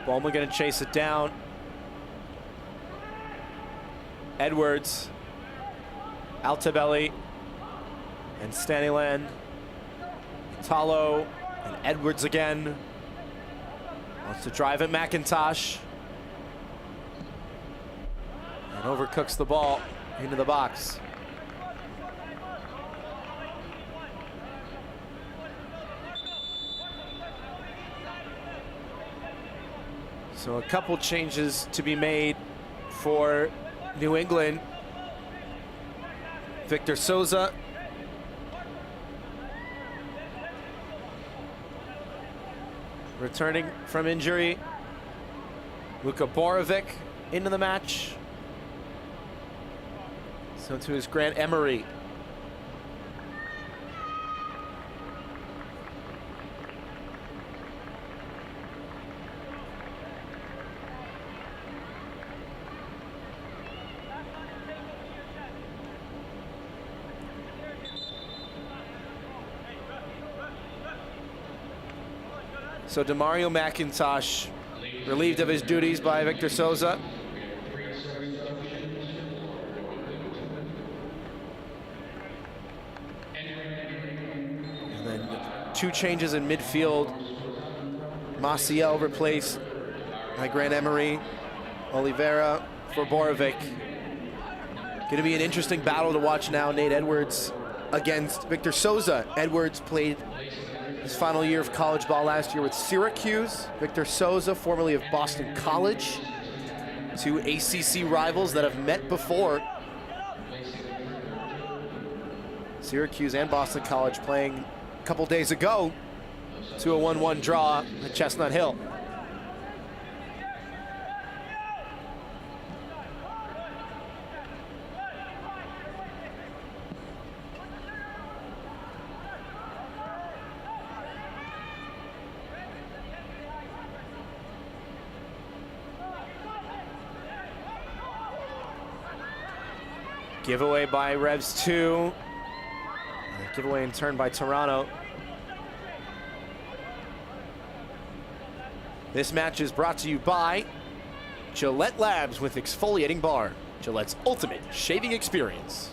Bowman going to chase it down. Edwards. Altobelli. And Stanleyland. Talo. And Edwards again. Wants to drive at McIntosh. And overcooks the ball into the box. So a couple changes to be made for New England. Victor Souza. Returning from injury. Luka Borovic into the match. So to his Grant Emery. So Demario McIntosh relieved of his duties by Victor Souza. 2 changes in midfield. Maciel replaced by Grant Emery. Oliveira for Borovic. Going to be an interesting battle to watch now. Nate Edwards against Victor Souza. Edwards played his final year of college ball last year with Syracuse. Victor Souza, formerly of Boston College. 2 ACC rivals that have met before. Syracuse and Boston College playing a couple days ago to a 1-1 draw at Chestnut Hill. Giveaway by Revs 2. Giveaway in turn by Toronto. This match is brought to you by Gillette Labs with exfoliating bar. Gillette's ultimate shaving experience.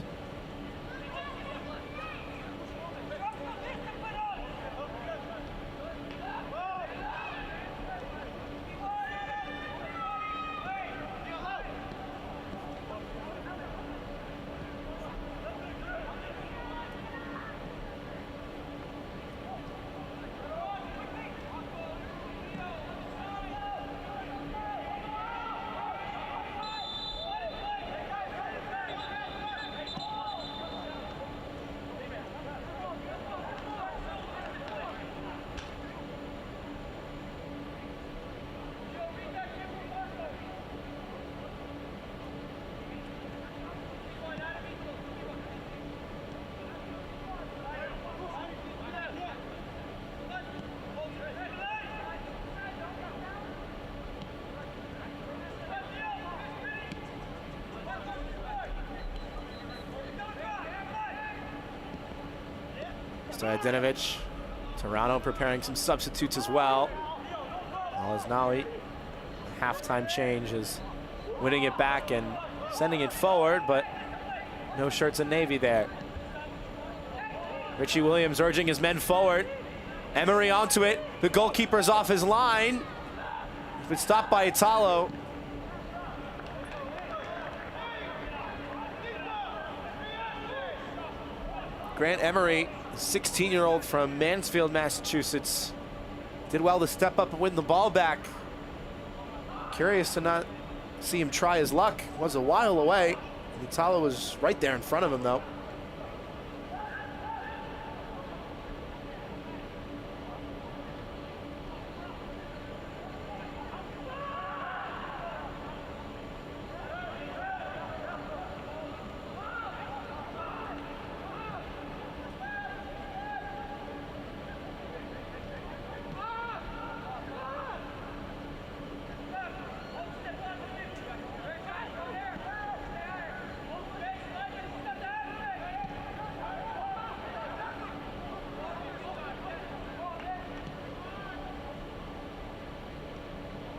Stojadinovic. Toronto preparing some substitutes as well. Malaznawi, halftime change, is winning it back and sending it forward, but no shirts of Navy there. Richie Williams urging his men forward. Emery onto it. The goalkeeper's off his line. But stopped by Italo. Grant Emery, 16-year-old from Mansfield, Massachusetts, did well to step up and win the ball back. Curious to not see him try his luck. Was a while away. Italo was right there in front of him, though.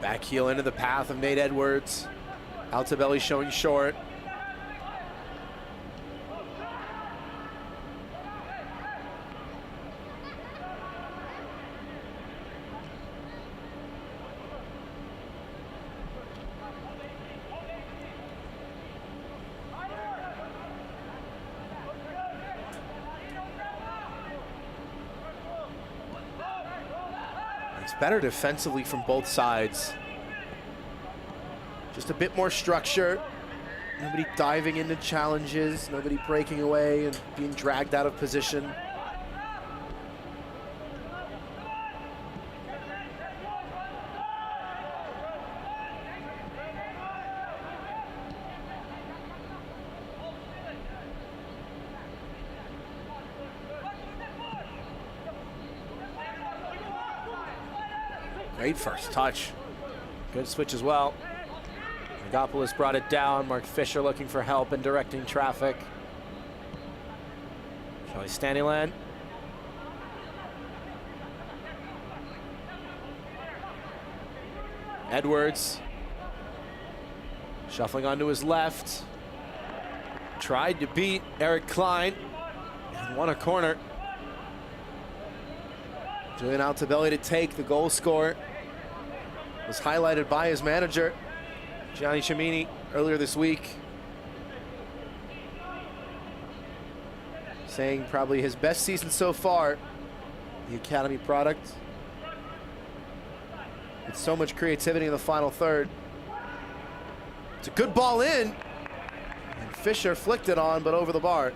Back heel into the path of Nate Edwards. Altabelli showing short. It's better defensively from both sides. Just a bit more structure. Nobody diving into challenges, nobody breaking away and being dragged out of position. Great first touch. Good switch as well. Megopoulos brought it down. Mark Fisher looking for help and directing traffic. Shelly Staniland. Edwards. Shuffling onto his left. Tried to beat Eric Klein and won a corner. Julian Altobelli to take the goal scorer. Was highlighted by his manager, Gianni Cimini, earlier this week, saying probably his best season so far, the academy product. With so much creativity in the final third. It's a good ball in, and Fisher flicked it on, but over the bar.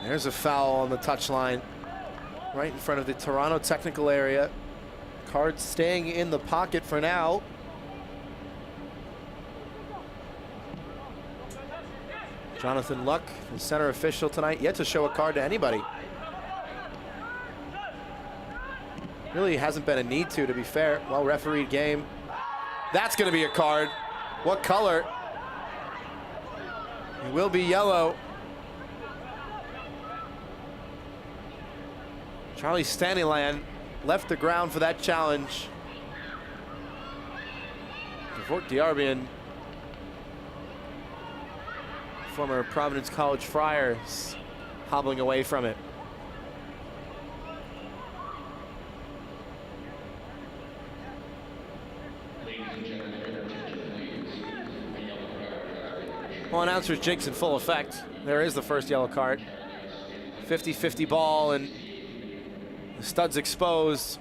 There's a foul on the touchline, right in front of the Toronto technical area. Card staying in the pocket for now. Jonathan Luck, the center official tonight, yet to show a card to anybody. Really hasn't been a need to be fair. Well refereed game. That's going to be a card. What color? It will be yellow. Charlie Staniland left the ground for that challenge. Fort Diarbian, former Providence College Friars, hobbling away from it. Well, announcer's jigs in full effect. There is the first yellow card. 50-50 ball, and the stud's exposed.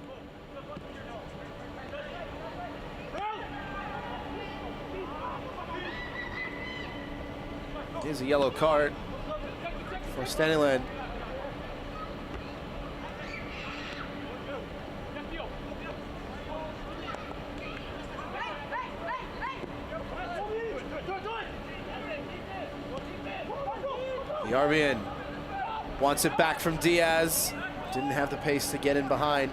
Here's a yellow card for Staniland. The RBN wants it back from Diaz. Didn't have the pace to get in behind.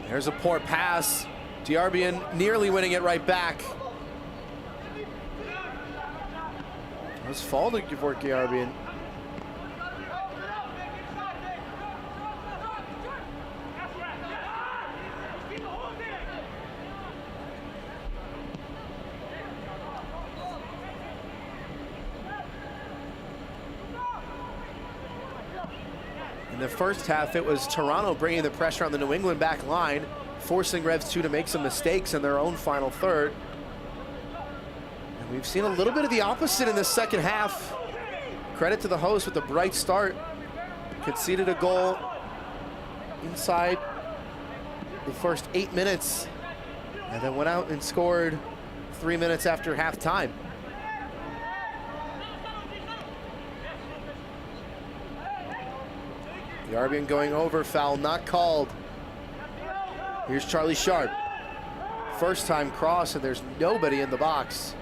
There's a poor pass. Diarbian nearly winning it right back. It was faulted for Diarbian. In the first half, it was Toronto bringing the pressure on the New England back line, forcing Revs 2 to make some mistakes in their own final third. And we've seen a little bit of the opposite in the second half. Credit to the host with a bright start. Conceded a goal inside the first 8 minutes, and then went out and scored 3 minutes after halftime. The RBN going over, foul not called. Here's Charlie Sharp. First time cross, and there's nobody in the box.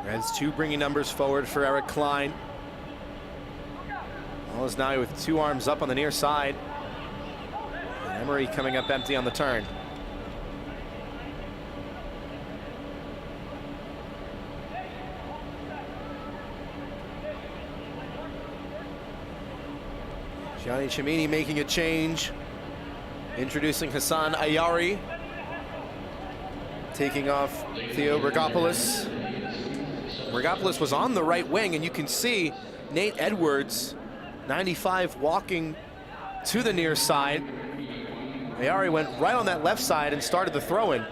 Reds 2 bringing numbers forward for Eric Klein. All is now with 2 arms up on the near side. And Emery coming up empty on the turn. Gianni Cimini making a change. Introducing Hassan Ayari. Taking off Theo Rigopoulos. Rigopoulos was on the right wing, and you can see Nate Edwards, 95, walking to the near side. Ayari went right on that left side and started the throw-in.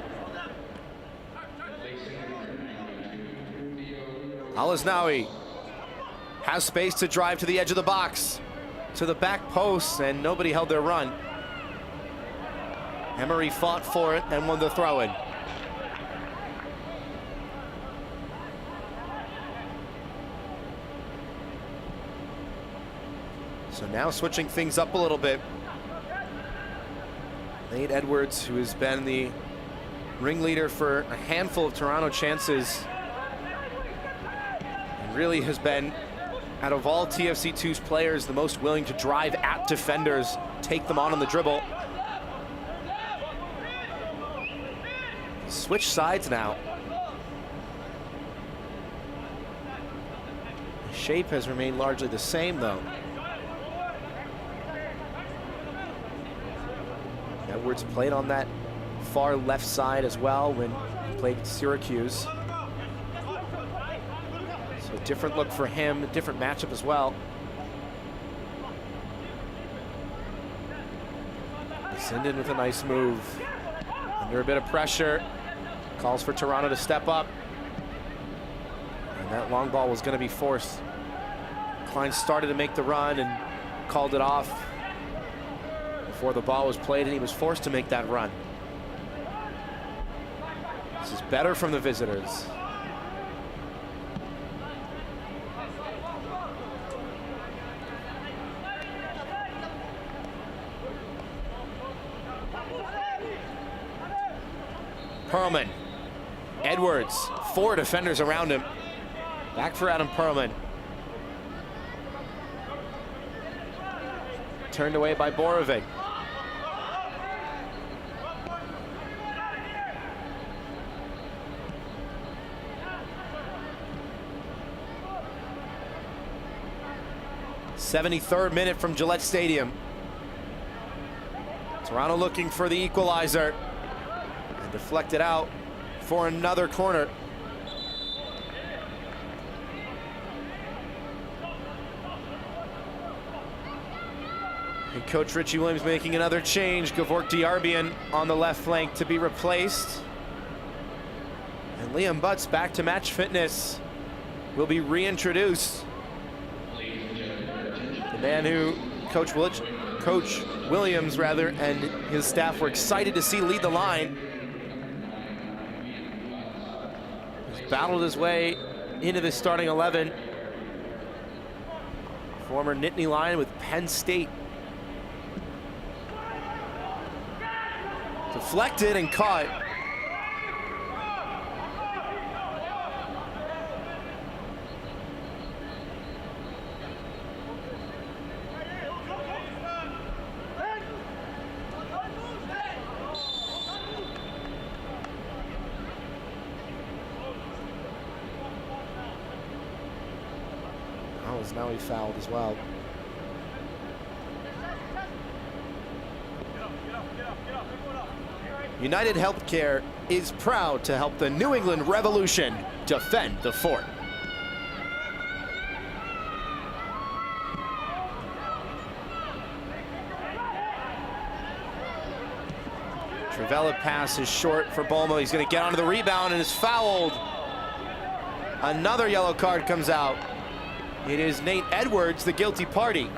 Alaznawi has space to drive to the edge of the box, to the back post, and nobody held their run. Emery fought for it and won the throw-in. So now switching things up a little bit. Nate Edwards, who has been the ringleader for a handful of Toronto chances, and really has been, out of all TFC2's players, the most willing to drive at defenders, take them on the dribble. Switch sides now. The shape has remained largely the same, though. Edwards played on that far left side as well when he played at Syracuse. So different look for him, different matchup as well. Sinden with a nice move. Under a bit of pressure. Calls for Toronto to step up. And that long ball was going to be forced. Klein started to make the run and called it off before the ball was played, and he was forced to make that run. This is better from the visitors. Perlman. Edwards, 4 defenders around him. Back for Adam Perlman. Turned away by Borovic. '73rd minute from Gillette Stadium. Toronto looking for the equalizer. And deflected out for another corner. And Coach Richie Williams making another change. Gevork Diarbian on the left flank to be replaced. And Liam Butts back to match fitness will be reintroduced. The man who Coach Williams and his staff were excited to see lead the line. He's battled his way into the starting 11. Former Nittany Lion with Penn State. Deflected and caught. Now he fouled as well. United Healthcare is proud to help the New England Revolution defend the fort. Trivella pass is short for Bulma. He's going to get onto the rebound and is fouled. Another yellow card comes out. It is Nate Edwards, the guilty party,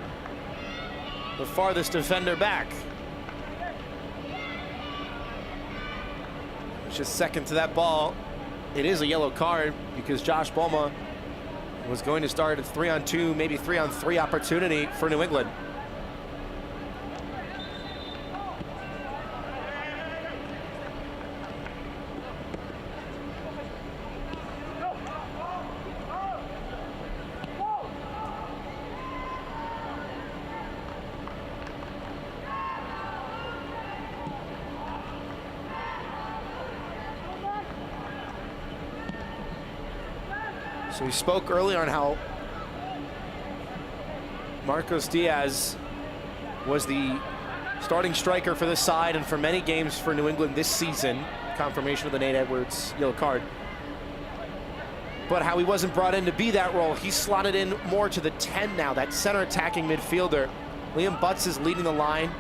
the farthest defender back. Just second to that ball. It is a yellow card because Josh Bulma was going to start a 3-on-2, maybe 3-on-3 opportunity for New England. So we spoke earlier on how Marcos Diaz was the starting striker for this side and for many games for New England this season. Confirmation of the Nate Edwards yellow card. But how he wasn't brought in to be that role. He's slotted in more to the 10 now, that center attacking midfielder. Liam Butts is leading the line.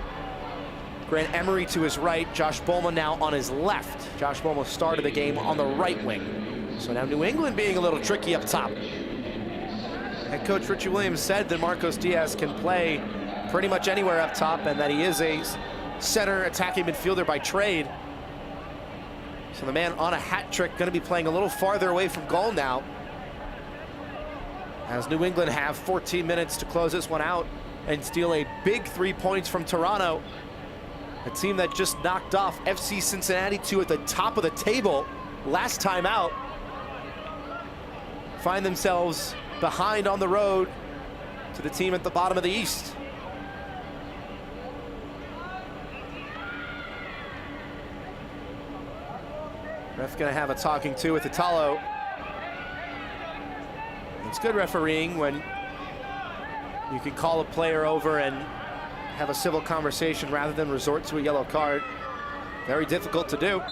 Grant Emery to his right. Josh Bulma now on his left. Josh Bulma started the game on the right wing. So now New England being a little tricky up top. And Coach Richie Williams said that Marcos Diaz can play pretty much anywhere up top and that he is a center attacking midfielder by trade. So the man on a hat trick going to be playing a little farther away from goal now, as New England have 14 minutes to close this one out and steal a big 3 points from Toronto, a team that just knocked off FC Cincinnati 2 at the top of the table last time out. Find themselves behind on the road to the team at the bottom of the East. Ref gonna have a talking to with Italo. It's good refereeing when you can call a player over and have a civil conversation rather than resort to a yellow card. Very difficult to do.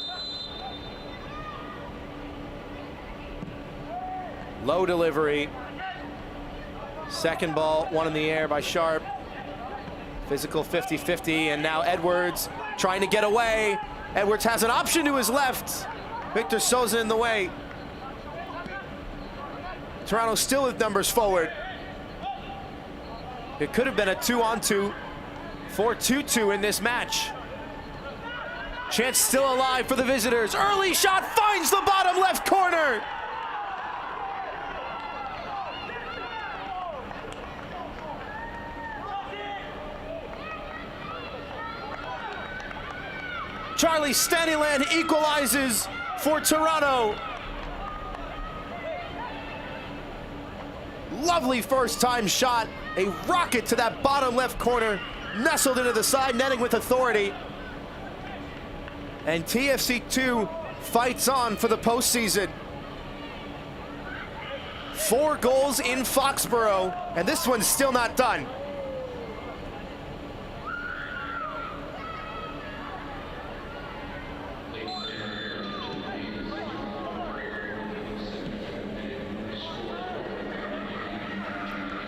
Low delivery. Second ball, one in the air by Sharp. Physical 50-50, and now Edwards trying to get away. Edwards has an option to his left. Victor Souza in the way. Toronto still with numbers forward. It could have been a 2-on-2 for 2-2 in this match. Chance still alive for the visitors. Early shot finds the bottom left corner. Charlie Staniland equalizes for Toronto. Lovely first time shot, a rocket to that bottom left corner, nestled into the side netting with authority. And TFC2 fights on for the postseason. 4 goals in Foxborough, and this one's still not done.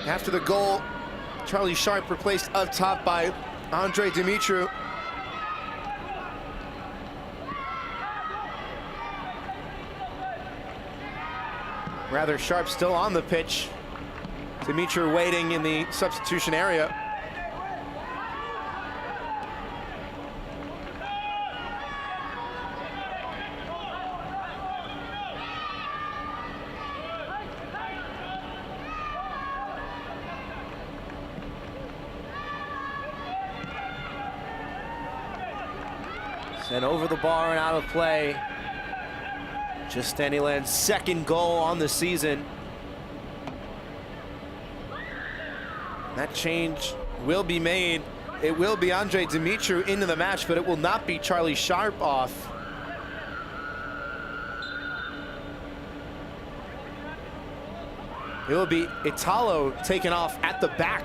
After the goal, Charlie Sharp replaced up top by Andre Dumitru. Rather Sharp still on the pitch. Dumitru waiting in the substitution area. And over the bar and out of play. Just Staniland's second goal on the season. That change will be made. It will be Andre Dumitru into the match, but it will not be Charlie Sharp off. It will be Italo taken off at the back.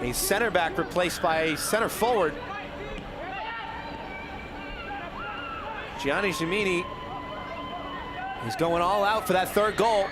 A center back replaced by a center forward. Gianni Gimini is going all out for that third goal.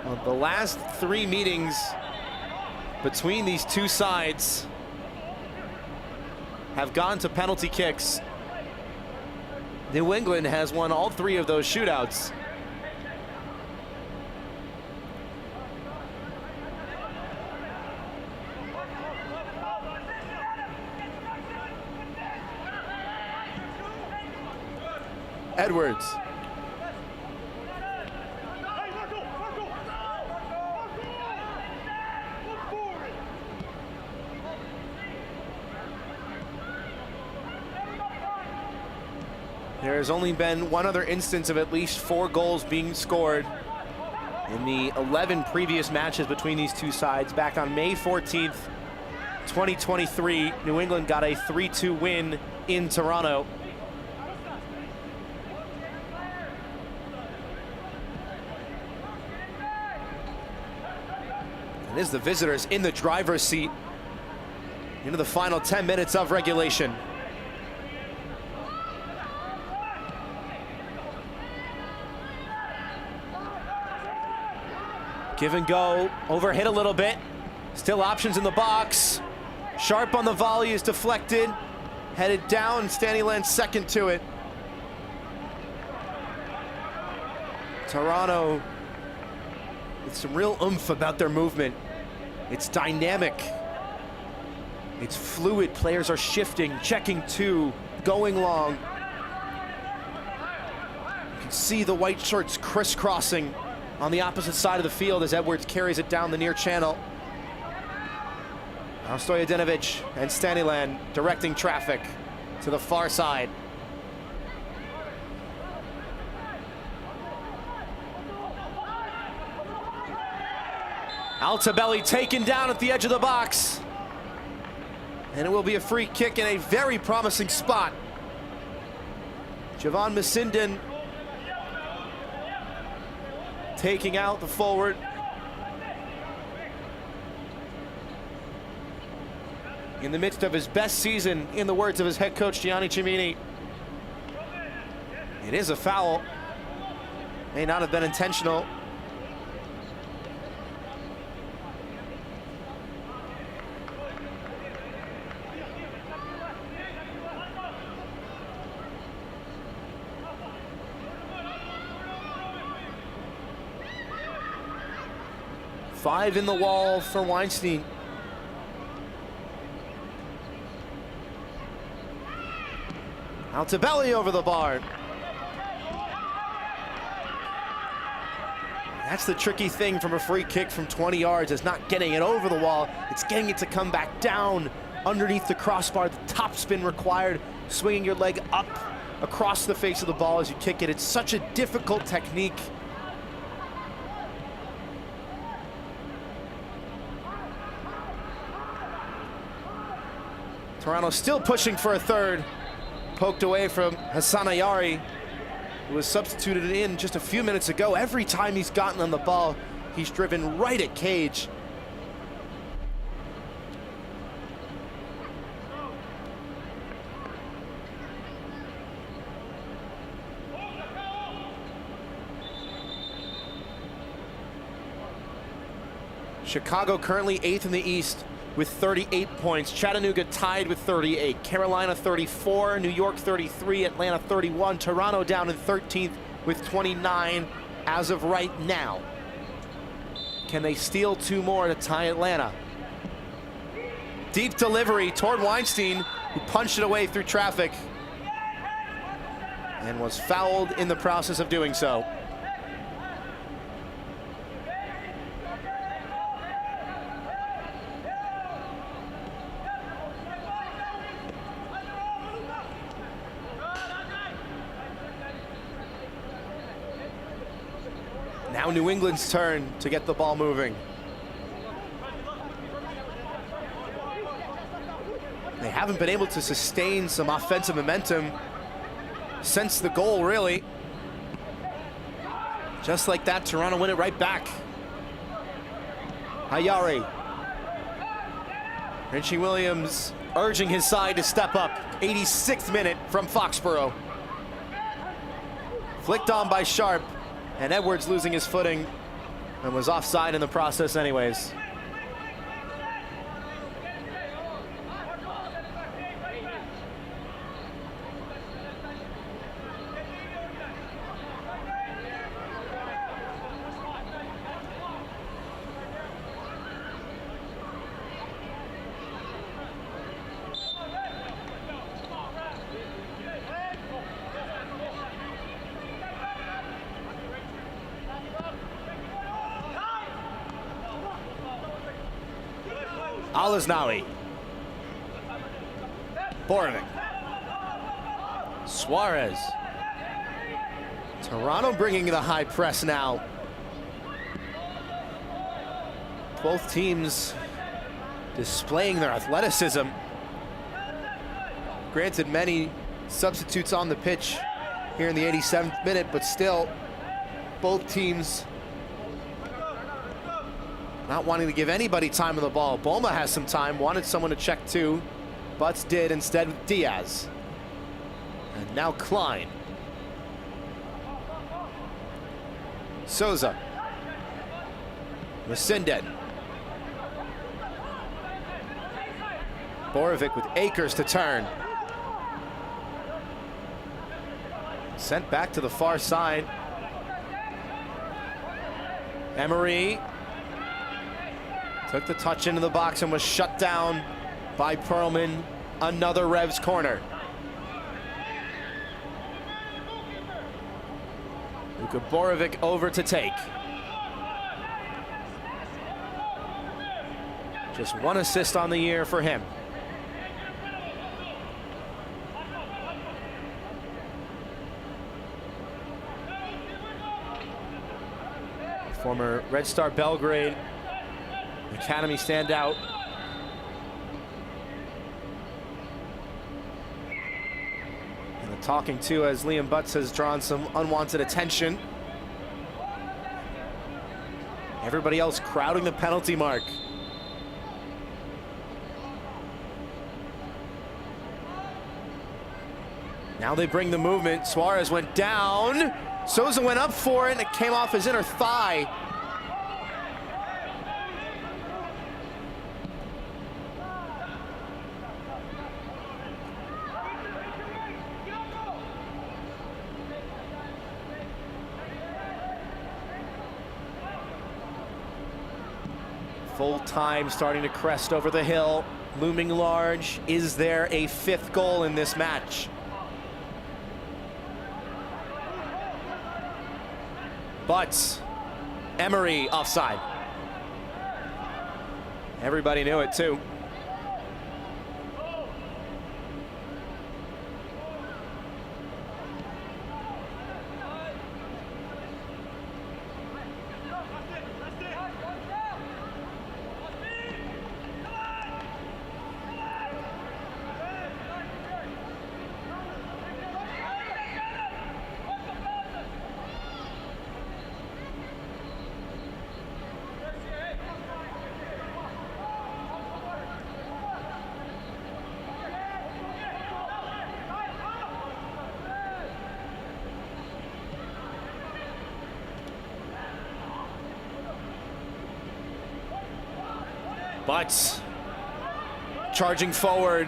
Well, the last 3 meetings between these two sides have gone to penalty kicks. New England has won all 3 of those shootouts. Edwards. There has only been one other instance of at least 4 goals being scored in the 11 previous matches between these two sides. Back on May 14th, 2023, New England got a 3-2 win in Toronto. And this is the visitors in the driver's seat into the final 10 minutes of regulation. Give and go, overhit a little bit. Still options in the box. Sharp on the volley is deflected. Headed down, Stanley lands second to it. Toronto with some real oomph about their movement. It's dynamic. It's fluid. Players are shifting, checking two, going long. You can see the white shirts crisscrossing on the opposite side of the field as Edwards carries it down the near channel. Now Stojadinovic and Staniland directing traffic to the far side. Altobelli taken down at the edge of the box. And it will be a free kick in a very promising spot. Javon Masinden taking out the forward. In the midst of his best season, in the words of his head coach, Gianni Cimini. It is a foul. May not have been intentional. Five in the wall for Weinstein. Altobelli over the bar. That's the tricky thing from a free kick from 20 yards, is not getting it over the wall. It's getting it to come back down underneath the crossbar. The top spin required, swinging your leg up across the face of the ball as you kick it. It's such a difficult technique. Toronto still pushing for a third. Poked away from Hassan Ayari, who was substituted in just a few minutes ago. Every time he's gotten on the ball, he's driven right at Cage. Chicago currently 8th in the East with 38 points. Chattanooga tied with 38. Carolina 34, New York 33, Atlanta 31. Toronto down in 13th with 29 as of right now. Can they steal two more to tie Atlanta? Deep delivery toward Weinstein, who punched it away through traffic and was fouled in the process of doing so. Now New England's turn to get the ball moving. They haven't been able to sustain some offensive momentum since the goal, really. Just like that, Toronto win it right back. Ayari. Richie Williams urging his side to step up. 86th minute from Foxborough. Flicked on by Sharp. And Edwards losing his footing and was offside in the process anyways. Alaznawi. Borovic. Suarez. Toronto bringing the high press now. Both teams displaying their athleticism. Granted, many substitutes on the pitch here in the 87th minute, but still, both teams not wanting to give anybody time on the ball. Boma has some time, wanted someone to check too. Butts did instead with Diaz. And now Klein. Souza. Masinded. Borovic with Akers to turn. Sent back to the far side. Emery took the touch into the box and was shut down by Perlman. Another Revs corner. Luka Borovic over to take. Just one assist on the year for him. Former Red Star Belgrade Academy standout. And the talking to as Liam Butts has drawn some unwanted attention. Everybody else crowding the penalty mark. Now they bring the movement. Suarez went down. Souza went up for it, and it came off his inner thigh. Full time starting to crest over the hill, looming large. Is there a fifth goal in this match? Butts, Emery offside. Everybody knew it too. Butts charging forward,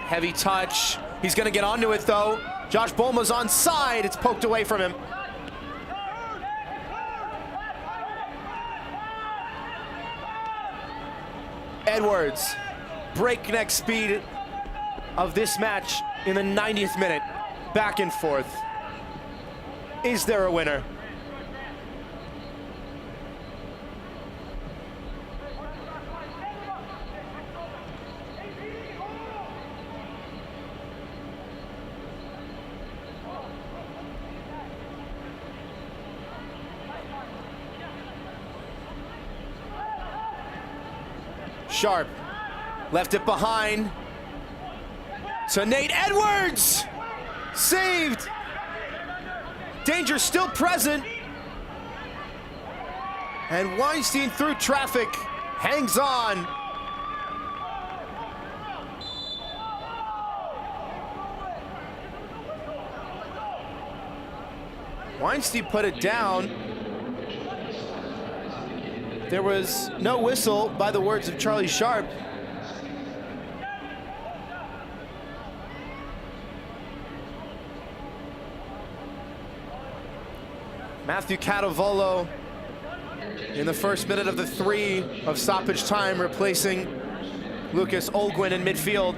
heavy touch. He's gonna get onto it though. Josh Boma's onside, it's poked away from him. Edwards, breakneck speed of this match in the 90th minute. Back and forth. Is there a winner? Sharp left it behind to Nate Edwards. Saved. Danger still present. And Weinstein through traffic hangs on. Weinstein put it down. There was no whistle by the words of Charlie Sharp. Matthew Catavolo in the first minute of the 3 of stoppage time, replacing Lucas Olguin in midfield.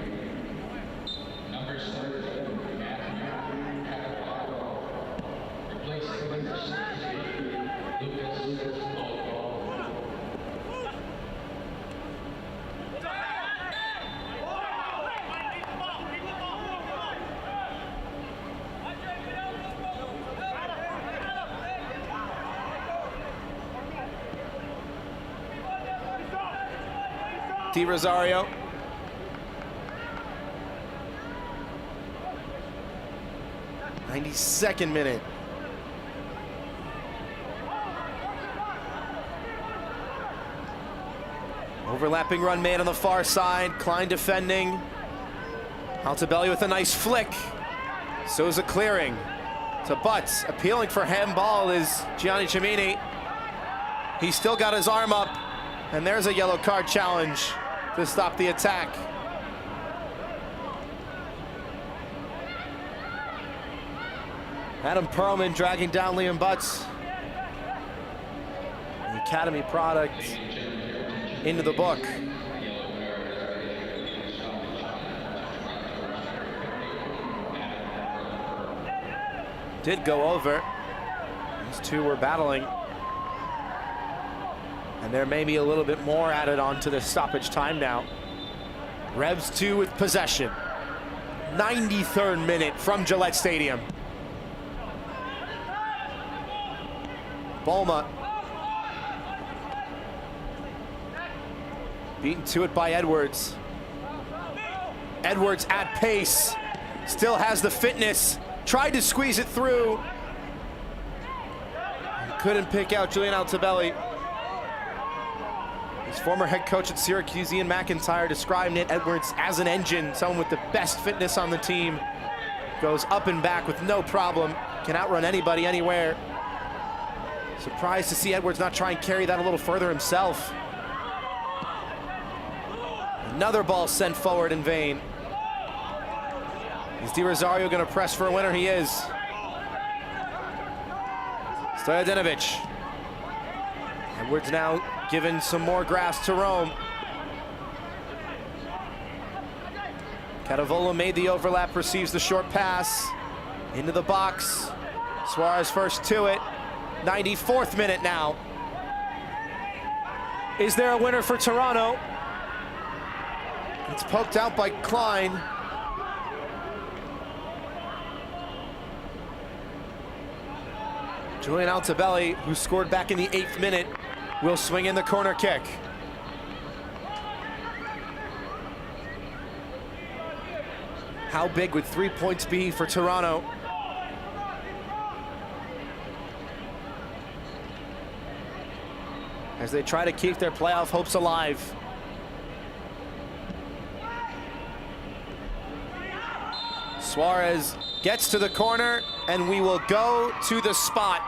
Di Rosario. '92nd minute. Overlapping run made on the far side. Klein defending. Altobelli with a nice flick. Souza clearing to Butts. Appealing for handball is Gianni Cimini. He's still got his arm up. And there's a yellow card challenge to stop the attack. Adam Perlman dragging down Liam Butts. The Academy product into the book. Did go over. These two were battling. And there may be a little bit more added on to the stoppage time now. Revs 2 with possession. 93rd minute from Gillette Stadium. Bulma. Beaten to it by Edwards. Edwards at pace. Still has the fitness. Tried to squeeze it through. Couldn't pick out Julian Altobelli. His former head coach at Syracuse, Ian McIntyre, described Nate Edwards as an engine, someone with the best fitness on the team. Goes up and back with no problem. Can outrun anybody, anywhere. Surprised to see Edwards not try and carry that a little further himself. Another ball sent forward in vain. Is Di Rosario going to press for a winner? He is. Stojadinovic. Edwards now given some more grass to roam. Cadavola made the overlap, receives the short pass. Into the box. Suarez first to it. 94th minute now. Is there a winner for Toronto? It's poked out by Klein. Julian Altobelli, who scored back in the 8th minute, will swing in the corner kick. How big would 3 points be for Toronto? As they try to keep their playoff hopes alive. Suarez gets to the corner, and we will go to the spot.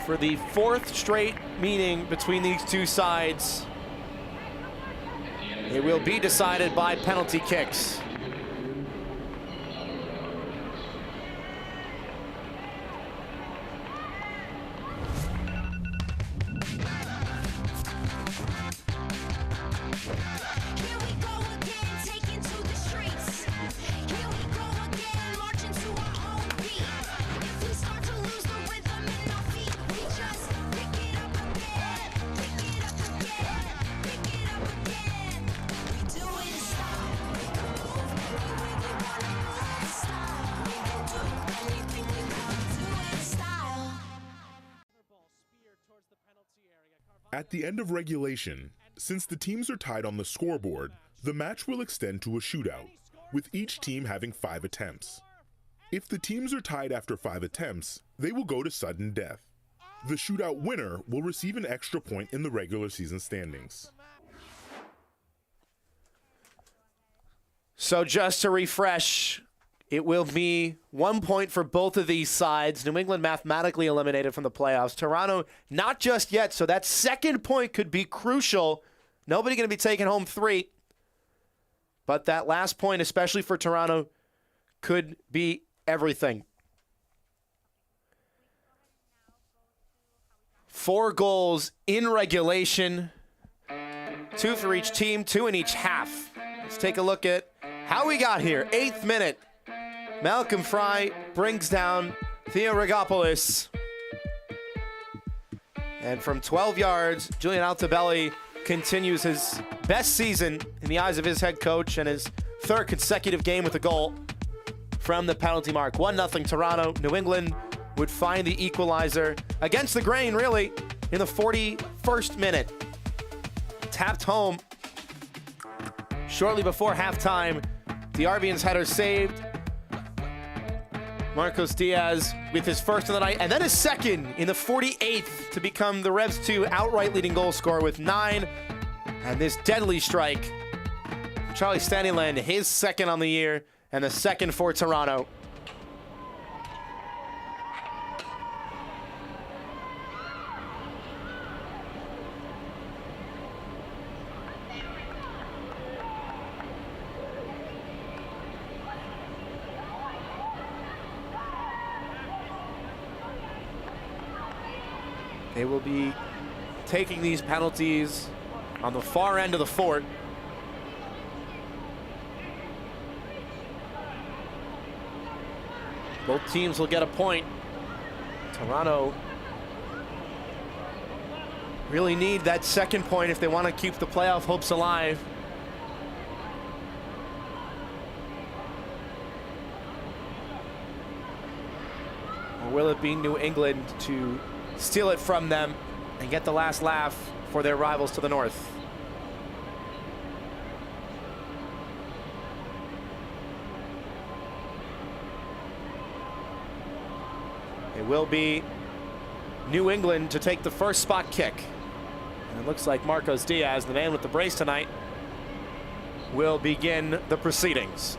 For the 4th straight meeting between these two sides, it will be decided by penalty kicks. At the end of regulation, since the teams are tied on the scoreboard, the match will extend to a shootout, with each team having 5 attempts. If the teams are tied after 5 attempts, they will go to sudden death. The shootout winner will receive an extra point in the regular season standings. So just to refresh, it will be 1 point for both of these sides. New England mathematically eliminated from the playoffs. Toronto, not just yet, so that second point could be crucial. Nobody going to be taking home 3. But that last point, especially for Toronto, could be everything. 4 goals in regulation. 2 for each team, 2 in each half. Let's take a look at how we got here. 8th minute. Malcolm Fry brings down Theo Rigopoulos. And from 12 yards, Julian Altobelli continues his best season in the eyes of his head coach and his 3rd consecutive game with a goal from the penalty mark. 1-0 Toronto. New England would find the equalizer against the grain, really, in the 41st minute. Tapped home shortly before halftime. The Arbians header saved. Marcos Diaz with his first of the night, and then his second in the 48th to become the Revs' 2 outright leading goal scorer with 9. And this deadly strike, Charlie Stanleyland, his second on the year, and the second for Toronto. They will be taking these penalties on the far end of the fort. Both teams will get a point. Toronto really need that second point if they want to keep the playoff hopes alive. Or will it be New England to steal it from them and get the last laugh for their rivals to the north? It will be New England to take the first spot kick. And it looks like Marcos Diaz, the man with the brace tonight, will begin the proceedings.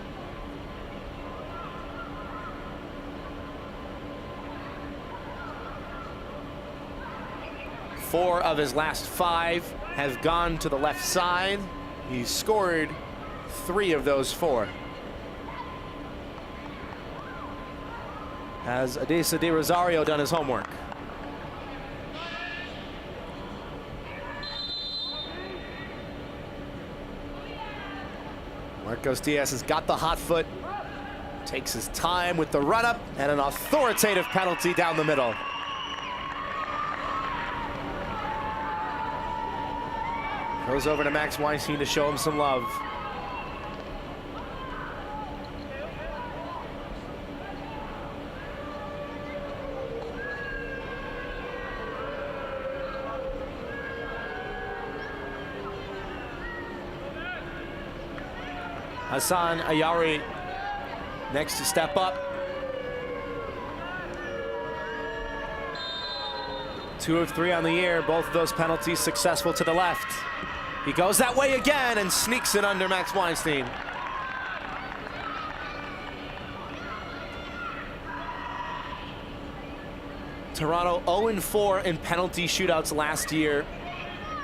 Four of his last 5 have gone to the left side. He's scored 3 of those 4. Has Adesa de Rosario done his homework? Marcos Diaz has got the hot foot, takes his time with the run-up, and an authoritative penalty down the middle. Goes over to Max Weinstein to show him some love. Hassan Ayari next to step up. 2 of 3 on the year, both of those penalties successful to the left. He goes that way again and sneaks it under Max Weinstein. Toronto 0-4 in penalty shootouts last year.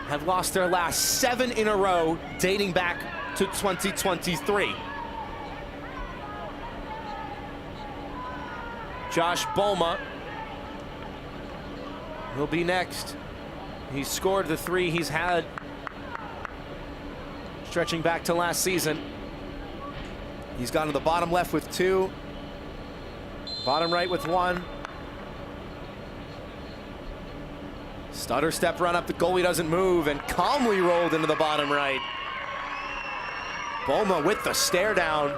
Have lost their last 7 in a row dating back to 2023. Josh Boma will be next. He scored the 3 he's had stretching back to last season. He's gone to the bottom left with 2, bottom right with 1. Stutter step run up, the goalie doesn't move and calmly rolled into the bottom right. Boma with the stare down.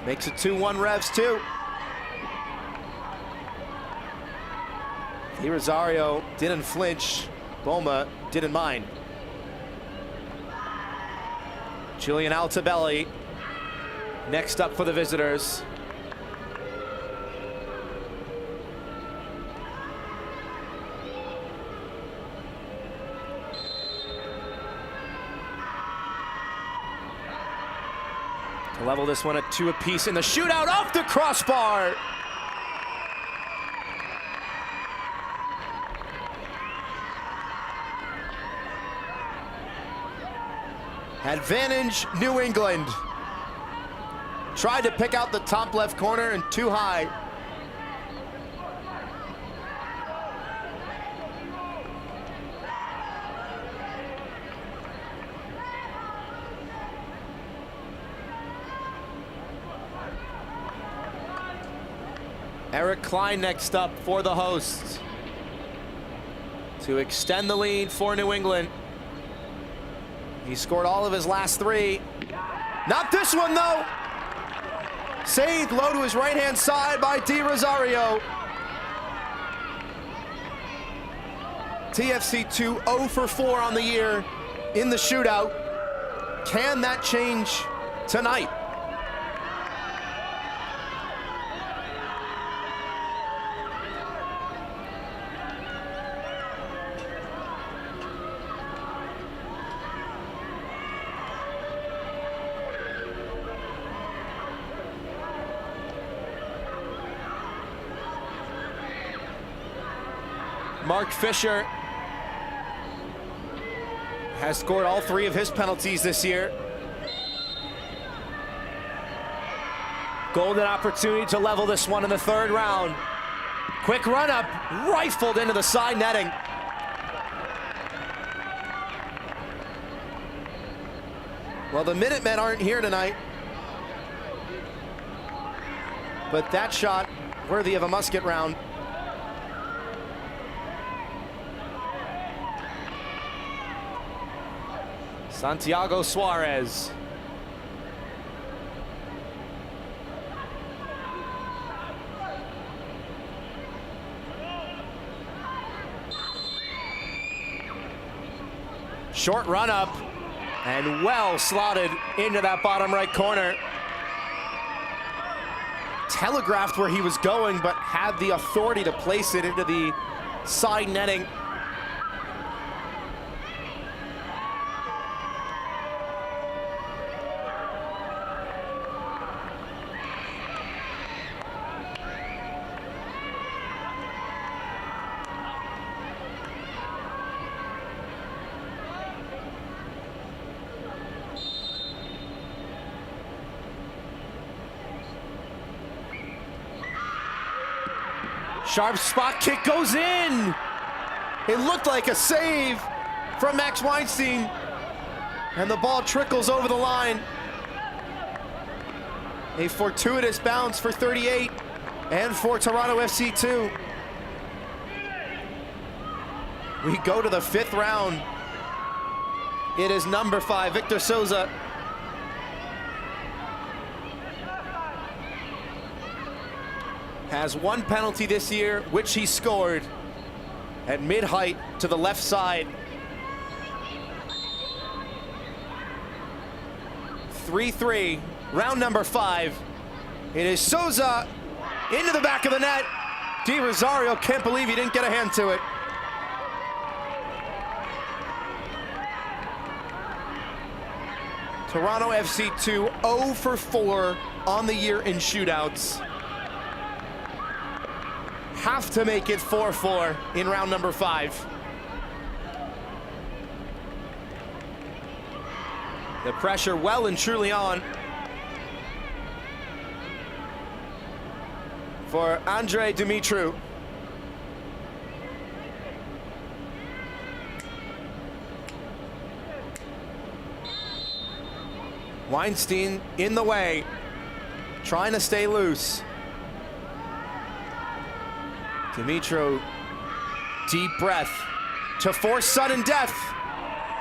Makes it 2-1 Revs 2. De Rosario didn't flinch. Boma didn't mind. Julian Altabelli next up for the visitors. To level this one at 2 apiece in the shootout off the crossbar. Advantage New England. Tried to pick out the top left corner and too high. Eric Klein next up for the hosts to extend the lead for New England. He scored all of his last 3. Not this one, though. Saved low to his right-hand side by Di Rosario. TFC2 0 for 4 on the year in the shootout. Can that change tonight? Mark Fisher has scored all 3 of his penalties this year. Golden opportunity to level this one in the 3rd round. Quick run up, rifled into the side netting. Well, the Minutemen aren't here tonight, but that shot worthy of a musket round. Santiago Suarez. Short run up and well slotted into that bottom right corner. Telegraphed where he was going, but had the authority to place it into the side netting. Sharp spot kick goes in. It looked like a save from Max Weinstein, and the ball trickles over the line. A fortuitous bounce for 38 and for Toronto FC 2. We go to the 5th round. It is number 5, Victor Souza. Has 1 penalty this year, which he scored at mid-height to the left side. 3-3, round number 5. It is Souza into the back of the net. Di Rosario can't believe he didn't get a hand to it. Toronto FC 2 0 for 4 on the year in shootouts. Have to make it 4-4 in round number 5. The pressure well and truly on for Andre Dumitru. Weinstein in the way, trying to stay loose. Dumitru, deep breath to force sudden death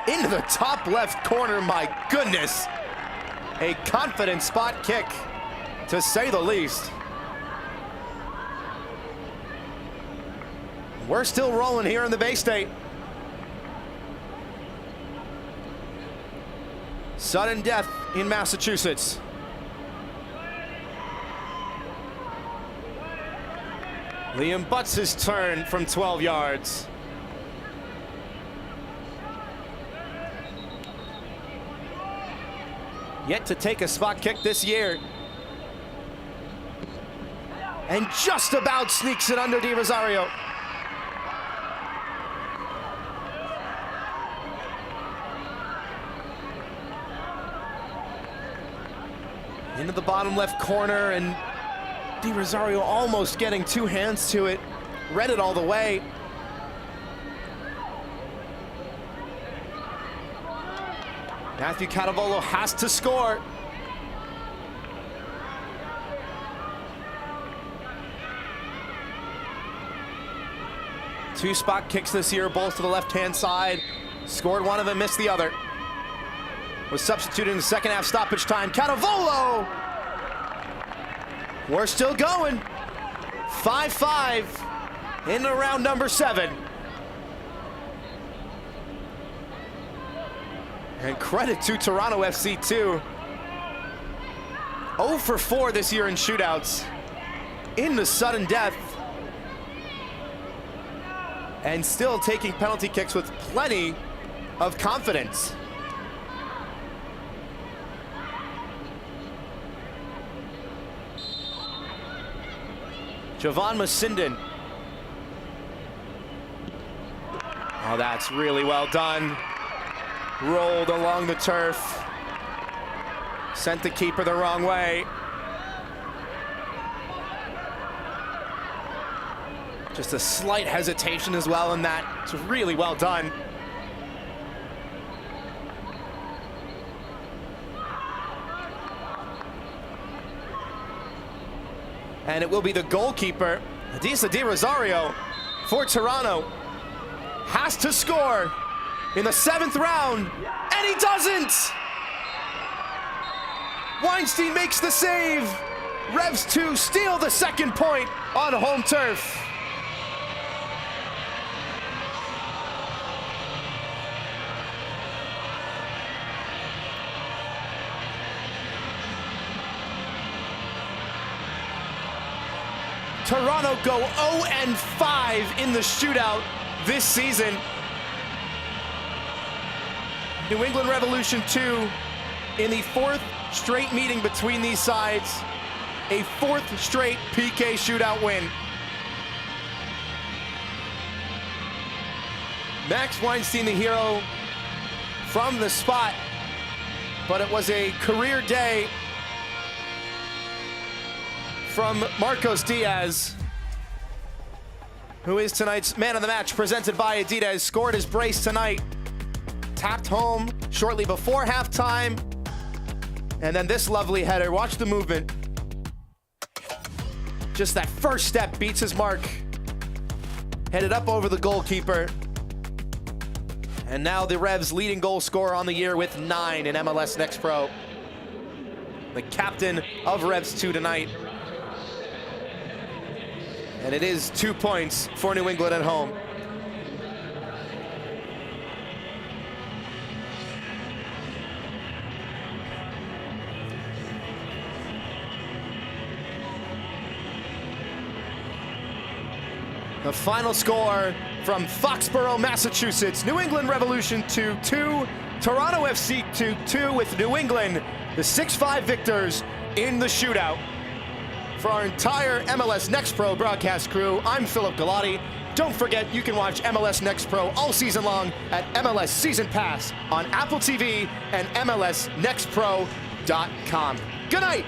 into the top left corner. My goodness, a confident spot kick to say the least. We're still rolling here in the Bay State. Sudden death in Massachusetts. Liam Butts' turn from 12 yards. Yet to take a spot kick this year. And just about sneaks it under Di Rosario. Into the bottom left corner, and Di Rosario almost getting 2 hands to it. Read it all the way. Matthew Catavolo has to score. Two spot kicks this year, both to the left-hand side. Scored one of them, missed the other. Was substituted in the second half stoppage time. Catavolo We're still going. 5-5 into round number 7. And credit to Toronto FC too. 0 for 4 this year in shootouts. In the sudden death. And still taking penalty kicks with plenty of confidence. Javon Masinden. Oh, that's really well done. Rolled along the turf. Sent the keeper the wrong way. Just a slight hesitation as well in that. It's really well done. And it will be the goalkeeper, Adisa Di Rosario, for Toronto. Has to score in the 7th round, and he doesn't! Weinstein makes the save. Revs 2 steal the 2nd point on home turf. Toronto go 0-5 in the shootout this season. New England Revolution 2 in the 4th straight meeting between these sides. A 4th straight PK shootout win. Max Weinstein, the hero from the spot, but it was a career day from Marcos Diaz, who is tonight's man of the match, presented by Adidas. Scored his brace tonight, tapped home shortly before halftime, and then this lovely header. Watch the movement. Just that first step beats his mark. Headed up over the goalkeeper. And now the Revs' leading goal scorer on the year with 9 in MLS Next Pro. The captain of Revs 2 tonight. And it is 2 points for New England at home. The final score from Foxborough, Massachusetts. New England Revolution 2-2, Toronto FC 2-2 with New England, the 6-5 victors in the shootout. For our entire MLS Next Pro broadcast crew, I'm Philip Galati. Don't forget, you can watch MLS Next Pro all season long at MLS Season Pass on Apple TV and MLSNextPro.com. Good night.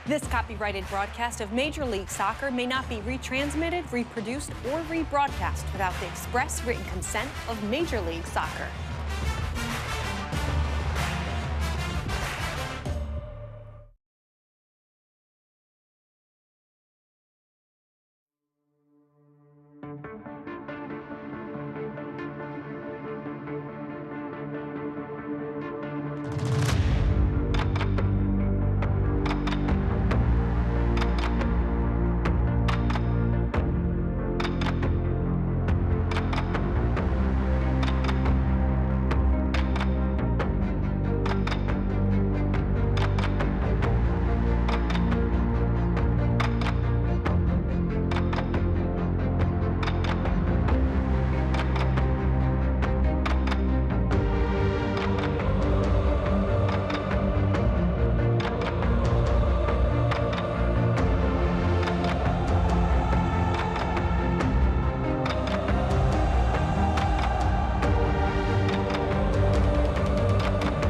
This copyrighted broadcast of Major League Soccer may not be retransmitted, reproduced, or rebroadcast without the express written consent of Major League Soccer.